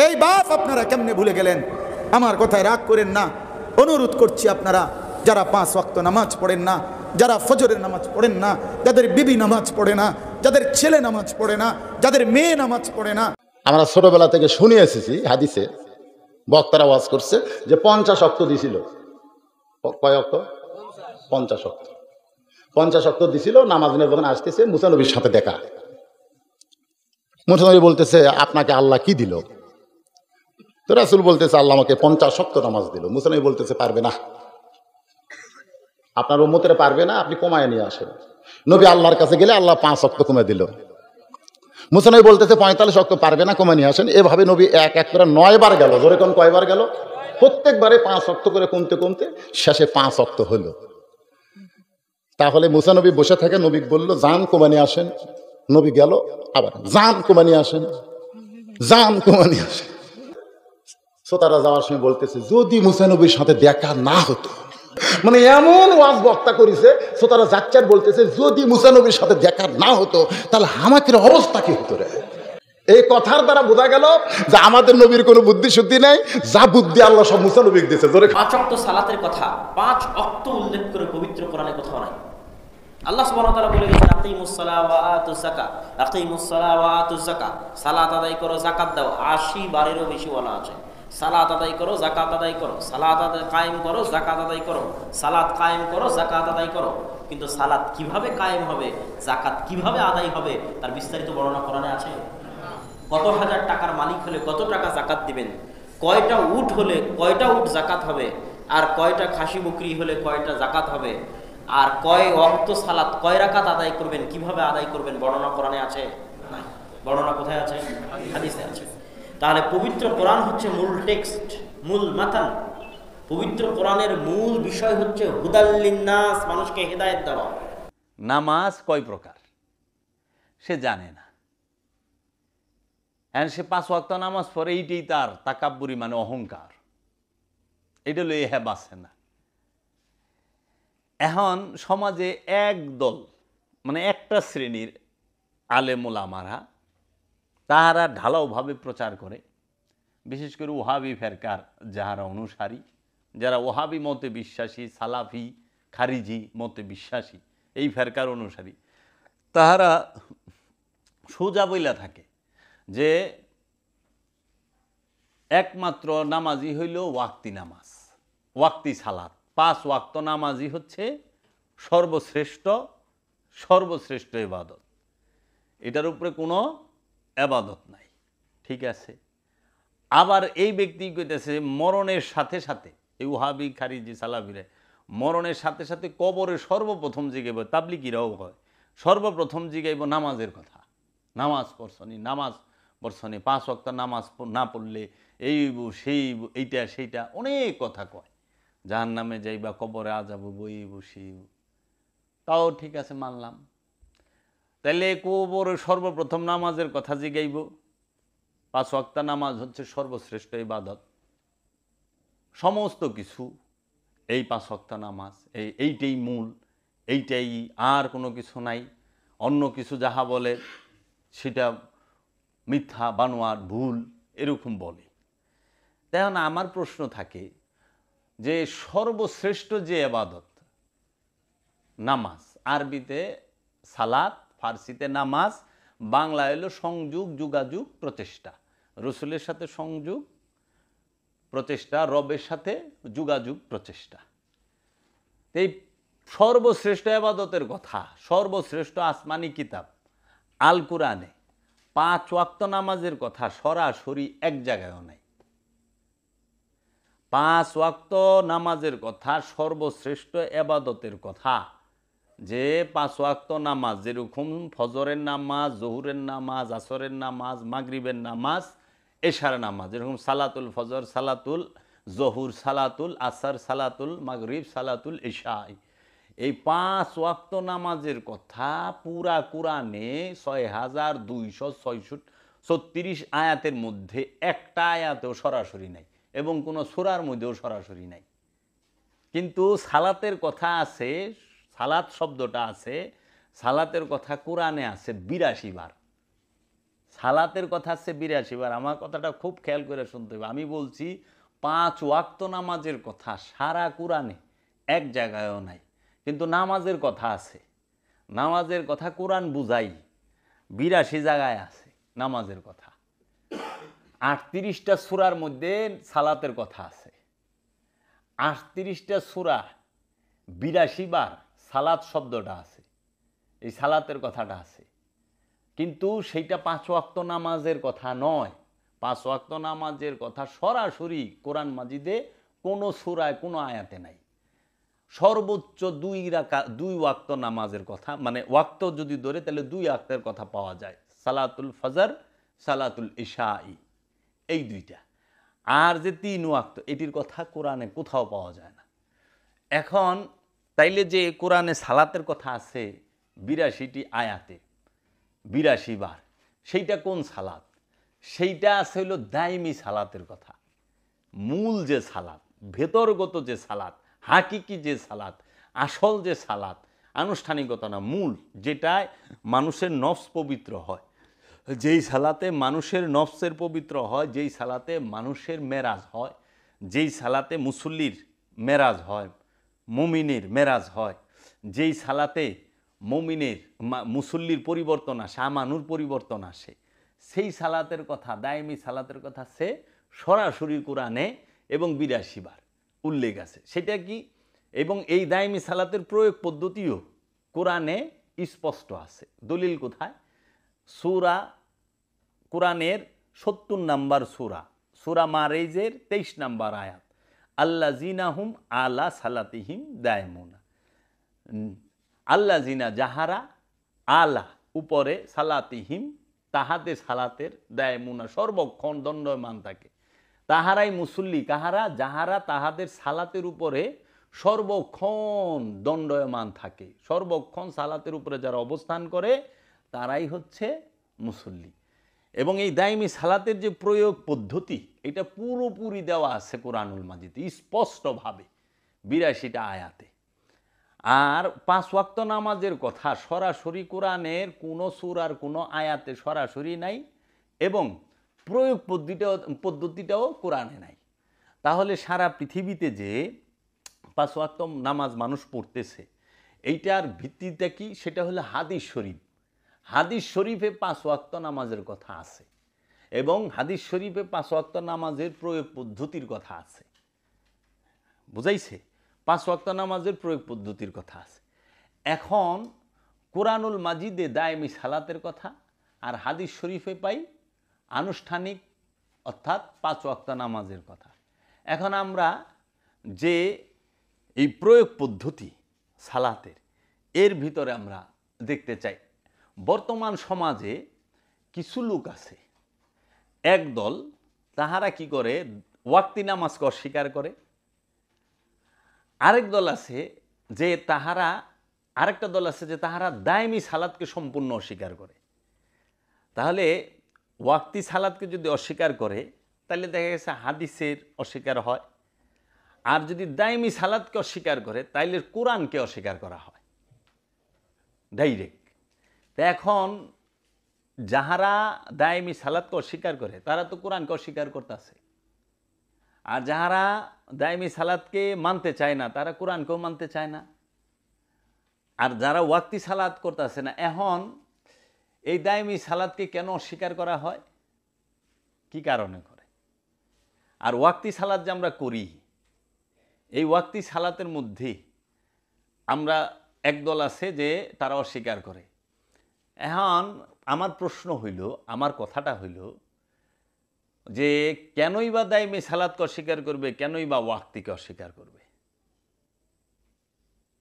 এই বাপ আপনারা কেমনে ভুলে গেলেন? আমার কথায় রাগ করেন না, অনুরোধ করছি আপনারা যারা 5 ওয়াক্ত নামাজ পড়েন না, যারা ফজরের নামাজ পড়েন না, যাদের বিবি নামাজ পড়ে না, যাদের ছেলে নামাজ পড়ে না, যাদের মেয়ে নামাজ পড়ে না, আমরা ছোটবেলা থেকে শুনে এসেছি হাদিসে বক্তারা ওয়াজ করছে যে 50 ওয়াক্ত দিছিল। কয় ওয়াক্ত? 50 ওয়াক্ত। 50 ওয়াক্ত দিছিল। নামাজ নিয়ে যখন আসতেছে মুসা নবীর সাথে দেখা, মুসা নবী বলতেছে আপনাকে আল্লাহ কি দিল? তো রাসূল বলতেছে আল্লাহ আমাকে 50 ওয়াক্ত নামাজ দিল। মুসা নবী বলতেছে পারবে না, আপনার উম্মতের পারবে না, আপনি কমায় নিয়ে আসেন। নবী আল্লাহর কাছে গেলে আল্লাহ 5 ওয়াক্ত কমে দিল। মুসা নবী বলতেছে 45 ওয়াক্ত পারবে না, কমে নিয়ে আসেন। এভাবে নবী এক এক করে 9 বার গেল। জোরে কোন কয়বার গেল? প্রত্যেকবারে 5 ওয়াক্ত করে কমতে কমতে শেষে 5 ওয়াক্ত হলো। তাহলে মুসা নবী বসে থাকে, নবী বলল জান কমে নিয়ে আসেন। নবী গেল, আবার জান কমে নিয়ে আসেন, জান কমে নিয়ে আসেন। শ্রোতারা যাওয়ার সময় বলতেছে যদি মুসা নবীর সাথে দেখা না হতো, মানে এমন ওয়াজ বক্তা করেছে, শ্রোতারা যাচ্ছেন বলতেছে যদি মুসা নবীর সাথে দেখা না হতো তাহলে আমাদের অবস্থা কি হতো রে? এই কথার দ্বারা বোঝা গেল যে আমাদের নবীর কোনো বুদ্ধি শুদ্ধি নাই, যা বুদ্ধি আল্লাহ সব মুসা নবীকে দিয়েছে। জোরে 5 ওয়াক্ত সালাতের কথা 5 ওয়াক্ত উল্লেখ করে পবিত্র কোরআনে কোথাও নাই। আল্লাহ সুবহানাহু ওয়া তাআলা বলে গেছেন আকিমুস সালাহ ওয়া আতুজ যাকাত, আকিমুস সালাহ ওয়া আতুজ যাকাত, সালাত আদায় করো, যাকাত দাও। 80 বারেরও বেশি বলা আছে সালাত আদায় করো, যাকাত আদায় করো, সালাত আদায় কায়েম করো, যাকাত আদায় করো, সালাত কায়েম করো, যাকাত আদায় করো। কিন্তু সালাত কিভাবে কায়েম হবে, যাকাত কিভাবে আদায় হবে তার বিস্তারিত বর্ণনা কোরআনে আছে। কত হাজার টাকার মালিক হলে কত টাকা যাকাত দিবেন, কয়টা উট হলে কয়টা উট যাকাত হবে, আর কয়টা খাসি বকরি হলে কয়টা যাকাত হবে, আর কয় ওয়াক্ত সালাত কয় রাকাত আদায় করবেন, কিভাবে আদায় করবেন, বর্ণনা কোরআনে আছে? নাই। বর্ণনা কোথায় আছে? হাদিসে আছে। তাহলে পবিত্র কোরআন হচ্ছে মূল টেক্সট, মূল মাতান। পবিত্র কোরআনের মূল বিষয় হচ্ছে হুদাল লিন্নাস, মানুষকে হেদায়েত দেওয়া। নামাজ কয় প্রকার সে জানে না, এখন সে 5 ওয়াক্ত নামাজ পড়ে, এইটাই তার তাকাব্বুরি মানে অহংকার, এটা লয়ে হ্যাঁ বাঁচে না। এখন সমাজে এক দল মানে একটা শ্রেণীর আলেম ওলামারা তাহারা ঢালাওভাবে প্রচার করে, বিশেষ করে ওহাবি ফেরকার যাহারা অনুসারী, যারা ওহাবি মতে বিশ্বাসী, সালাফি খারিজি মতে বিশ্বাসী, এই ফেরকার অনুসারী, তাহারা সোজা বইলা থাকে যে একমাত্র নামাজি হইল ওয়াক্তি নামাজ, ওয়াক্তি সালাত। 5 ওয়াক্ত নামাজি হচ্ছে সর্বশ্রেষ্ঠ ইবাদত, এটার উপরে কোনো ইবাদত নাই। ঠিক আছে, আবার এই ব্যক্তি কইতেছে মরণের সাথে সাথে, এই ওহাবি খারিজি সালাফিরা মরণের সাথে সাথে কবরে সর্বপ্রথম জিগাইব, তাবলিগীরাও হয়, সর্বপ্রথম জিগাইব নামাজের কথা। নামাজ পড়ছনি 5 ওয়াক্ত নামাজ না পড়লে এই সেই এইটা সেইটা অনেক কথা কয়, জাহান্নামে যাইবা, কবরে আযাব বইব সেই। তাও ঠিক আছে, মানলাম। তাইলে কবরে সর্বপ্রথম নামাজের কথা জিগাইব। 5 ওয়াক্ত নামাজ হচ্ছে সর্বশ্রেষ্ঠ ইবাদত, সমস্ত কিছু এই 5 ওয়াক্ত নামাজ, এইটাই মূল, এইটাই, আর কোনো কিছু নাই। অন্য কিছু যাহা বলে সেটা মিথ্যা, বানোয়ার, ভুল, এরকম বলে। তেমন আমার প্রশ্ন থাকে যে সর্বশ্রেষ্ঠ যে ইবাদত নামাজ, আরবিতে সালাত, ফার্সিতে নামাজ, বাংলা হলো সংযোগ, যোগাযোগ, প্রচেষ্টা। রসুলের সাথে সংযোগ প্রচেষ্টা, রবের সাথে যোগাযোগ প্রচেষ্টা। এই সর্বশ্রেষ্ঠ ইবাদতের কথা সর্বশ্রেষ্ঠ আসমানি কিতাব আল কুরআনে 5 ওয়াক্ত নামাজের কথা সরাসরি এক জায়গায়ও নাই। 5 ওয়াক্ত নামাজের কথা, সর্বশ্রেষ্ঠ ইবাদতের কথা, যে 5 ওয়াক্ত নামাজ যেরকম ফজরের নামাজ, জোহরের নামাজ, আসরের নামাজ, মাগরিবের নামাজ, এশার নামাজ, এরকম সালাতুল ফজর, সালাতুল জোহর, সালাতুল আসর, সালাতুল মাগরিব, সালাতুল ইশা, এই 5 ওয়াক্ত নামাজের কথা পুরা কুরআনে 6236 আয়াতের মধ্যে একটা আয়াতেও সরাসরি নাই, এবং কোনো সূরার মধ্যেও সরাসরি নাই। কিন্তু সালাতের কথা আছে, সালাত শব্দটা আছে, সালাতের কথা কোরআনে আছে 82 বার। সালাতের কথা আছে 82 বার। আমার কথাটা খুব খেয়াল করে শুনতে হবে। আমি বলছি 5 ওয়াক্ত নামাজের কথা সারা কোরআনে এক জায়গায়ও নাই, কিন্তু নামাজের কথা আছে। নামাজের কথা কোরআন বুঝাই 82 জায়গায় আছে নামাজের কথা। 38টা সূরার মধ্যে সালাতের কথা আছে। 38টা সূরা 82 বার সালাত শব্দটা আছে, এই সালাতের কথাটা আছে। কিন্তু সেইটা 5 ওয়াক্ত নামাজের কথা নয়। 5 ওয়াক্ত নামাজের কথা সরাসরি কোরআন মাজিদে কোনো সূরায় কোনো আয়াতে নাই। সর্বোচ্চ 2 ওয়াক্ত নামাজের কথা, মানে ওয়াক্ত যদি ধরে তাহলে 2 ওয়াক্তের কথা পাওয়া যায়, সালাতুল ফজর, সালাতুল ইশাই, এই দুইটা। আর যে 3 ওয়াক্ত এটির কথা কোরআনে কোথাও পাওয়া যায় না। এখন তাইলে যে কোরআনে সালাতের কথা আছে 82টি আয়াতে 82 বার, সেইটা কোন সালাত? সেইটা আছে হলো দাইমি সালাতের কথা। মূল যে সালাত, ভেতরগত যে সালাত, হাকিকি যে সালাত, আসল যে সালাত, আনুষ্ঠানিকতা না, মূল, যেটায় মানুষের নফস পবিত্র হয়, যেই সালাতে মানুষের নফসের পবিত্র হয়, যেই সালাতে মানুষের মেরাজ হয়, যেই সালাতে মুসল্লির মেরাজ হয়, মুমিনের মেরাজ হয়, যেই সালাতে মুমিনের মুসল্লির পরিবর্তন আসে, আমানুর পরিবর্তন আসে, সেই সালাতের কথা, দায়মি সালাতের কথা সে সরাসরি কোরআনে এবং 82 বার উল্লেখ আছে। সেটা কি? এবং এই দায়মি সালাতের প্রয়োগ পদ্ধতিও কোরআনে স্পষ্ট আছে। দলিল কোথায়? সূরা, কোরআনের 70 নম্বর সূরা, সূরা মারেজের 23 নম্বর আয়াত, আল্লাযিনা হুম আলা সালাতিহিম দায়মুনা। আল্লাযিনা যাহারা, আলা উপরে, সালাতিহিম তাহাদের সালাতের, দায়মুনা সর্বক্ষণ দণ্ডমান থাকে। তাহারাই মুসল্লি কাহারা? যাহারা তাহাদের সালাতের উপরে সর্বক্ষণ দণ্ডয়মান থাকে, সর্বক্ষণ সালাতের উপরে যারা অবস্থান করে তারাই হচ্ছে মুসল্লি। এবং এই দায়মি সালাতের যে প্রয়োগ পদ্ধতি, এটা পুরোপুরি দেওয়া আছে কোরআনুল মাজিদে স্পষ্টভাবে 82টা আয়াতে। আর 5 ওয়াক্ত নামাজের কথা সরাসরি কোরআনের কোনো সূরার কোনো আয়াতে সরাসরি নাই, এবং প্রয়োগ পদ্ধতিটাও কোরআনে নাই। তাহলে সারা পৃথিবীতে যে 5 ওয়াক্ত নামাজ মানুষ পড়তেছে, এইটার ভিত্তিটা কি? সেটা হলো হাদিস শরীফ। হাদিস শরীফে 5 ওয়াক্ত নামাজের কথা আছে, এবং হাদিস শরীফে 5 ওয়াক্ত নামাজের প্রয়োগ পদ্ধতির কথা আছে। বুঝাইছে? 5 ওয়াক্ত নামাজের প্রয়োগ পদ্ধতির কথা আছে। এখন কোরআনুল মাজিদে দায়মি সালাতের কথা, আর হাদিস শরীফে পাই আনুষ্ঠানিক অর্থাৎ 5 ওয়াক্ত নামাজের কথা। এখন আমরা যে এই প্রয়োগ পদ্ধতি সালাতের, এর ভিতরে আমরা দেখতে চাই বর্তমান সমাজে কিছু লোক আছে, একদল, তাহারা কি করে? ওয়াক্তি নামাজকে অস্বীকার করে। আরেক দল আছে যে তাহারা, আরেকটা দল আছে যে তাহারা দায়মি সালাতকে সম্পূর্ণ অস্বীকার করে। তাহলে ওয়াক্তি সালাতকে যদি অস্বীকার করে, তাহলে দেখা গেছে হাদিসের অস্বীকার হয়। আর যদি দায়মি সালাতকে অস্বীকার করে, তাইলে কোরআনকে অস্বীকার করা হয় ডাইরেক্ট। তো এখন যাহারা দায়মি সালাতকে অস্বীকার করে তারা তো কোরআনকে অস্বীকার করতেছে, আর যাহারা দায়মি সালাতকে মানতে চায় না তারা কোরআনকেও মানতে চায় না। আর যারা ওয়াক্তি সালাত করতেছে না, এখন এই দায়মি সালাতকে কেন অস্বীকার করা হয়? কি কারণে করে? আর ওয়াক্তি সালাত যে আমরা করি, এই ওয়াক্তি সালাতের মধ্যে আমরা একদল আছে যে তারা অস্বীকার করে। এখন আমার প্রশ্ন হইল, আমার কথাটা হইল যে কেনই বা দায়মি সালাতকে অস্বীকার করবে, কেনই বা ওয়াক্তিকে অস্বীকার করবে?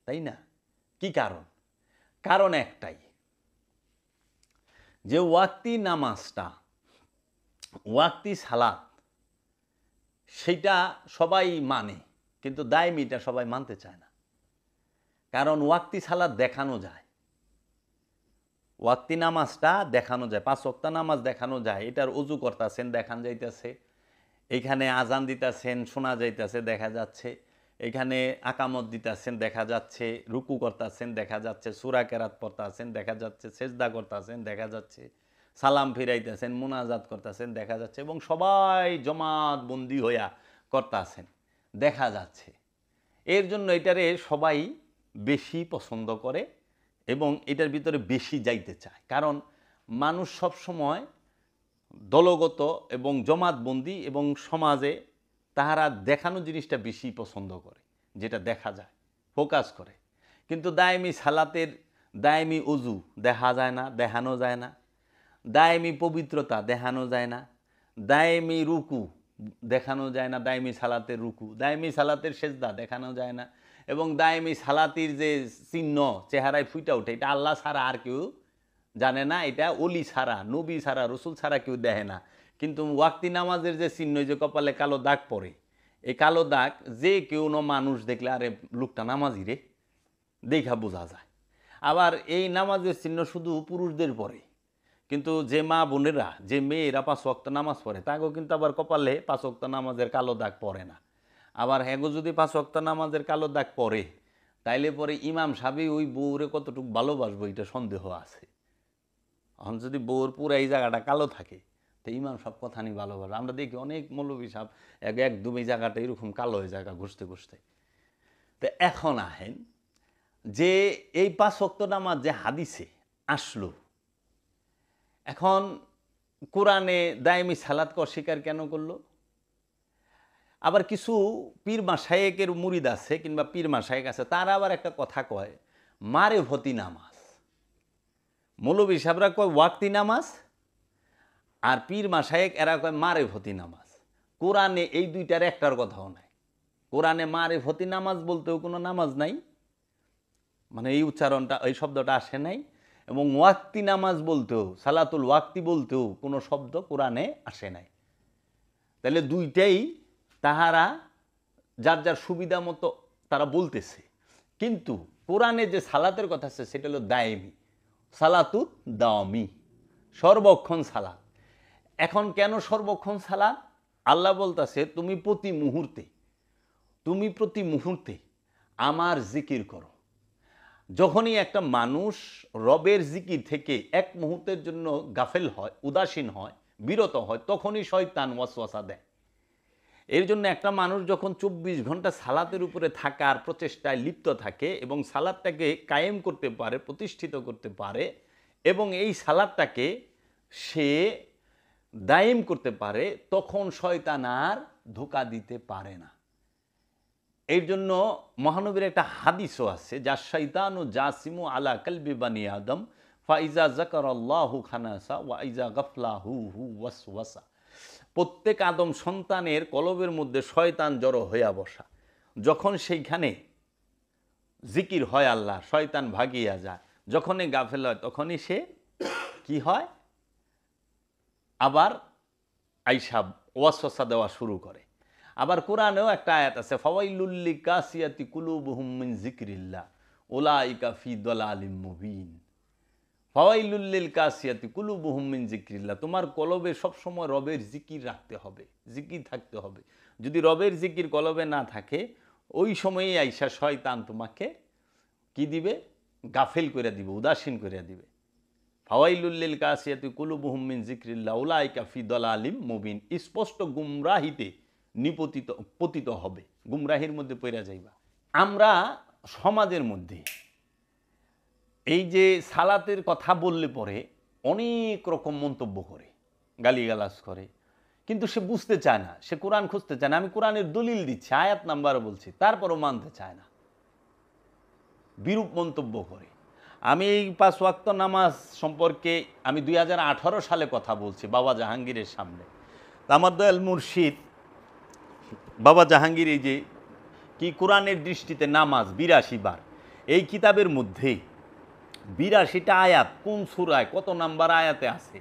তাই না? কি কারণ? কারণ একটাই, যে ওয়াক্তি নামাজটা, ওয়াক্তি সালাত, সেটা সবাই মানে, কিন্তু দায়মিটা সবাই মানতে চায় না। কারণ ওয়াক্তি সালাত দেখানো যায়, ওয়াক্তি নামাজটা দেখানো যায়, 5 ওয়াক্ত নামাজ দেখানো যায়। এটার ওযু করতেছেন দেখান যাইতেছে, এখানে আজান দিতেছেন শোনা যাইতেছে, দেখা যাচ্ছে, এখানে আকামত দিতেছেন দেখা যাচ্ছে, রুকু করতেছেন দেখা যাচ্ছে, সূরা কেরাত পড়তেছেন দেখা যাচ্ছে, সেজদা করতেছেন দেখা যাচ্ছে, সালাম ফিরাইতেছেন, মুনাজাত করতেছেন দেখা যাচ্ছে, এবং সবাই জমাত বন্দি হইয়া করতেছেন দেখা যাচ্ছে। এর জন্য এটারে সবাই বেশি পছন্দ করে এবং এটার ভিতরে বেশি যাইতে চায়, কারণ মানুষ সব সময় দলগত এবং জমাতবন্দি এবং সমাজে তাহারা দেখানো জিনিসটা বেশি পছন্দ করে, যেটা দেখা যায়, ফোকাস করে। কিন্তু দায়েমি সালাতের দায়েমি অজু দেখা যায় না, দেখানো যায় না। দায়েমি পবিত্রতা দেখানো যায় না। দায়েমি রুকু দেখানো যায় না, দায়েমি সালাতের রুকু, দায়েমি সালাতের সেজদা দেখানো যায় না। এবং দায়েমি সালাতির যে চিহ্ন চেহারায় ফুটে ওঠে, এটা আল্লাহ ছাড়া আর কেউ জানে না, এটা অলি ছাড়া, নবী ছাড়া, রসুল ছাড়া কেউ দেখে না। কিন্তু ওয়াক্তি নামাজের যে চিহ্ন, যে কপালে কালো দাগ পড়ে, এই কালো দাগ যে কেউ মানুষ দেখলে আরে লোকটা নামাজি রে দেখা বোঝা যায়। আবার এই নামাজের চিহ্ন শুধু পুরুষদের পরে, কিন্তু যে মা বোনেরা, যে মেয়েরা 5 ওয়াক্ত নামাজ পড়ে তাকেও কিন্তু আবার কপালে 5 ওয়াক্ত নামাজের কালো দাগ পড়ে না। আবার হ্যাগো যদি 5 ওয়াক্ত নামাজের কালো দাগ পড়ে, তাইলে পরে ইমাম সাহেব ওই বউরে কতটুকু ভালোবাসবো এটা সন্দেহ আছে। এখন যদি বউর পুরো এই জায়গাটা কালো থাকে, তো ইমাম সব কথা নিয়ে ভালোবাসে। আমরা দেখি অনেক মৌলবী সাহেব একদম এই জায়গাটা এরকম কালো হয়ে জায়গা ঘুষতে ঘুষতে। তো এখন আহেন যে এই 5 ওয়াক্ত নামাজ যে হাদিসে আসলো, এখন কোরআনে দায়েমি সালাত অস্বীকার কেন করলো? আবার কিছু পীর মাশায়েকের মুরিদ আছে কিংবা পীর মাশায়েক আছে, তারা আবার একটা কথা কয় মারেফতি নামাজ। মৌলবী সাহেবরা কয় ওয়াক্তি নামাজ, আর পীর মাশায়েক এরা কয় মারেফতি নামাজ। কোরআনে এই দুইটার একটার কথাও নাই। কোরআনে মারেফতি নামাজ বলতেও কোনো নামাজ নাই, মানে এই উচ্চারণটা, এই শব্দটা আসে নাই। এবং ওয়াক্তি নামাজ বলতেও, সালাতুল ওয়াক্তি বলতেও কোনো শব্দ কোরআনে আসে নাই। তাহলে দুইটাই তাহারা যার যার সুবিধা মতো তারা বলতেছে। কিন্তু কোরআনে যে সালাতের কথা আছে সেটা হলো দায়েমি, সালাতুত দাওমি, সর্বক্ষণ সালাত। এখন কেন সর্বক্ষণ সালাত? আল্লাহ বলতেছে তুমি প্রতি মুহূর্তে আমার জিকির করো। যখনই একটা মানুষ রবের জিকির থেকে এক মুহূর্তের জন্য গাফেল হয়, উদাসীন হয়, বিরত হয়, তখনই শয়তান ওয়াসওয়াসা দেয়। এর জন্য একটা মানুষ যখন 24 ঘন্টা সালাতের উপরে থাকার প্রচেষ্টায় লিপ্ত থাকে এবং সালাতটাকে কায়েম করতে পারে, প্রতিষ্ঠিত করতে পারে, এবং এই সালাতটাকে সে দায়েম করতে পারে, তখন শয়তান আর ধোঁকা দিতে পারে না। এর জন্য মহানবীর একটা হাদিসও আছে, যা শয়তানু জাসিমু আলা কলবি বানি আদম ফাইজা যাকারাল্লাহু খানাসা ওয়া ইজা গাফলাহু ওয়াসওয়াসা। প্রত্যেক আদম সন্তানের কলবের মধ্যে শয়তান জড়ো হইয়া বসা। যখন সেইখানে জিকির হয় আল্লাহ, শয়তান ভাগিয়া যায়। যখনই গাফেল হয় তখনই সে কি হয়, আবার আইসা ওয়াসওয়াসা দেওয়া শুরু করে। আবার কোরআনেও একটা আয়াত আছে, ফাওয়াইলুল লিকাসিয়াতি কুলুবুহুম মিন যিকরিল্লাহ উলাইকা ফি দালালিম মুবিন। ফাওয়াইলুল লিকাসিয়াতি কুলুবুহুম মিন যিকরিল্লাহ, তোমার কলবে সবসময় রবের জিকির রাখতে হবে, জিকির থাকতে হবে। যদি রবের জিকির কলবে না থাকে, ওই সময়েই আইসা শয়তান তোমাকে কি দিবে, গাফেল করে দিবে, উদাসীন করে দিবে। ফাওয়াইলুল লিকাসিয়াতি কুলুবুহুম মিন যিকরিল্লাহ উলাইকা ফি দালালিম মুবিন, স্পষ্ট গুমরাহিতে পতিত হবে, গুমরাহির মধ্যে পড়ে যাইবা। আমরা সমাজের মধ্যে এই যে সালাতের কথা বললে পরে অনেক রকম মন্তব্য করে, গালিগালাজ করে, কিন্তু সে বুঝতে চায় না, সে কোরআন খুঁজতে চায় না। আমি কোরআনের দলিল দিচ্ছি, আয়াত নাম্বার বলছি, তারপরও মানতে চায় না, বিরূপ মন্তব্য করে। আমি এই 5 ওয়াক্ত নামাজ সম্পর্কে আমি 2018 সালে কথা বলছি বাবা জাহাঙ্গীরের সামনে। আমার দয়াল মুর্শিদ বাবা জাহাঙ্গীর এই যে কি কোরআনের দৃষ্টিতে নামাজ 82 বার, এই কিতাবের মধ্যে 82টা আয়াত কোন সূরায় কত নাম্বার আয়াতে আছে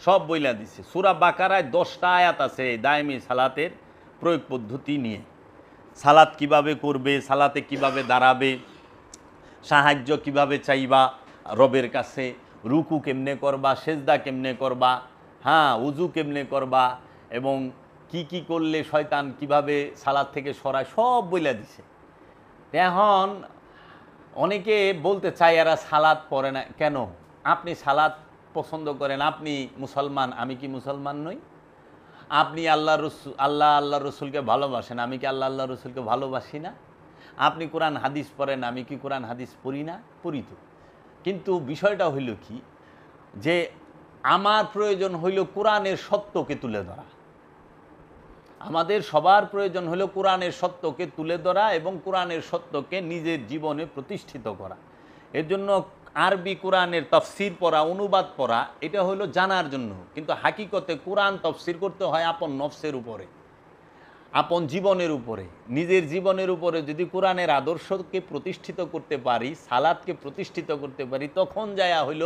সব বইলা দিছে। সূরা বাকারায় 10টা আয়াত আছে দায়েমি সালাতের প্রয়োগ পদ্ধতি নিয়ে, সালাত কিভাবে করবে, সালাতে কিভাবে দাঁড়াবে, সাহায্য কিভাবে চাইবা রবের কাছে, রুকু কেমনে করবা, সেজদা কেমনে করবা, হ্যাঁ উজু কেমনে করবা, এবং কি কি করলে শয়তান কিভাবে সালাত থেকে সরায়, সব বইলা দিছে। এখন অনেকে বলতে চায় এরা সালাত পড়ে না কেন? আপনি সালাত পছন্দ করেন, আপনি মুসলমান, আমি কি মুসলমান নই? আপনি আল্লাহ রসুলকে ভালোবাসেন, আমি কি আল্লাহ রসুলকে ভালোবাসি না? আপনি কোরআন হাদিস পড়েন, আমি কি কোরআন হাদিস পড়ি না? পড়ি তো। কিন্তু বিষয়টা হইল কি, যে আমার প্রয়োজন হইল কোরআনের সত্যকে তুলে ধরা। আমাদের সবার প্রয়োজন হলো কোরআনের সত্যকে তুলে ধরা এবং কোরআনের সত্যকে নিজের জীবনে প্রতিষ্ঠিত করা। এর জন্য আরবি কোরআনের তফসির পড়া, অনুবাদ পড়া, এটা হলো জানার জন্য। কিন্তু হাকিকতে কোরআন তফসির করতে হয় আপন নফসের উপরে, আপন জীবনের উপরে। নিজের জীবনের উপরে যদি কোরআনের আদর্শকে প্রতিষ্ঠিত করতে পারি, সালাতকে প্রতিষ্ঠিত করতে পারি, তখন যায়া হইল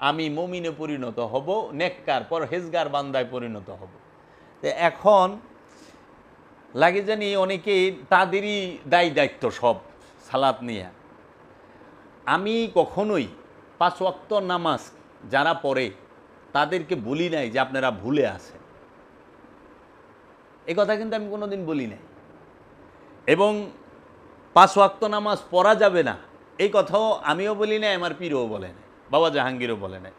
আমি মুমিনে পরিণত হব, নেককার পরহেজগার বান্দায় পরিণত হব। তো এখন লাগে জানি অনেকেই তাদেরই দায়িত্ব সব সালাত নিয়ে। আমি কখনোই 5 ওয়াক্ত নামাজ যারা পড়ে তাদেরকে বলি নাই যে আপনারা ভুলে আছেন, এ কথা কিন্তু আমি কোনোদিন বলি নাই। এবং 5 ওয়াক্ত নামাজ পড়া যাবে না এই কথাও আমিও বলি নাই, আমার পীরও বলে নাই, বাবা জাহাঙ্গীরও বলে নাই।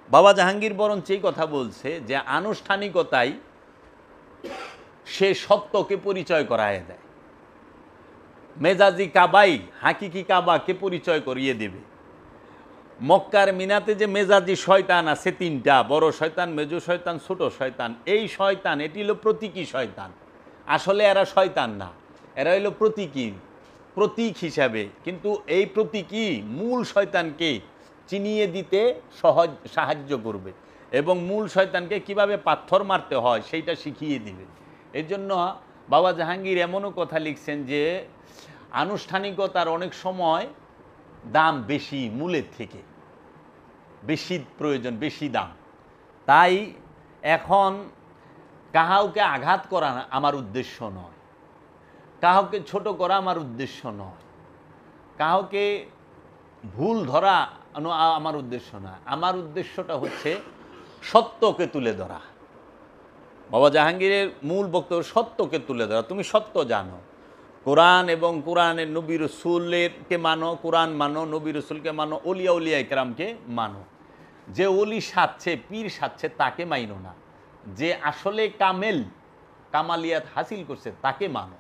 বাবা জাহাঙ্গীর বরঞ্চ এই কথা বলছে যে আনুষ্ঠানিকতায় সে সত্যকে পরিচয় করায় দেয়, মেজাজি কাবাই হাকিকি কাবাকে পরিচয় করিয়ে দেবে। মক্কার মিনাতে যে মেজাজি শয়তান আছে 3টা, বড় শয়তান, মেজো শয়তান, ছোট শয়তান। এই শয়তান এটি হলো প্রতীকী শয়তান, আসলে এরা শয়তান না, এরা হইল প্রতীক হিসাবে। কিন্তু এই প্রতীকী মূল শয়তানকে চিনিয়ে দিতে সাহায্য করবে এবং মূল শয়তানকে কিভাবে পাথর মারতে হয় সেইটা শিখিয়ে দিবে। এর জন্য বাবা জাহাঙ্গীর এমনও কথা লিখছেন যে আনুষ্ঠানিকতার অনেক সময় দাম বেশি, মূলের থেকে বেশি প্রয়োজন, বেশি দাম। তাই এখন কাহাউকে আঘাত করা আমার উদ্দেশ্য নয়, কাউকে ছোট করা আমার উদ্দেশ্য নয়, কাউকে ভুল ধরা আমার উদ্দেশ্য নয়। আমার উদ্দেশ্যটা হচ্ছে সত্যকে তুলে ধরা। বাবা জাহাঙ্গীরের মূল বক্তব্য সত্যকে তুলে ধরা। তুমি সত্য জানো, কোরআন এবং কোরআনের নবী রসুলকে মানো, কোরআন মানো, নবী রসুলকে মানো, উলিয়া ইকরামকে মানো। যে ওলি সাজছে, পীর সাজছে তাকে মাইনো না, যে আসলে কামালিয়াত হাসিল করছে তাকে মানো।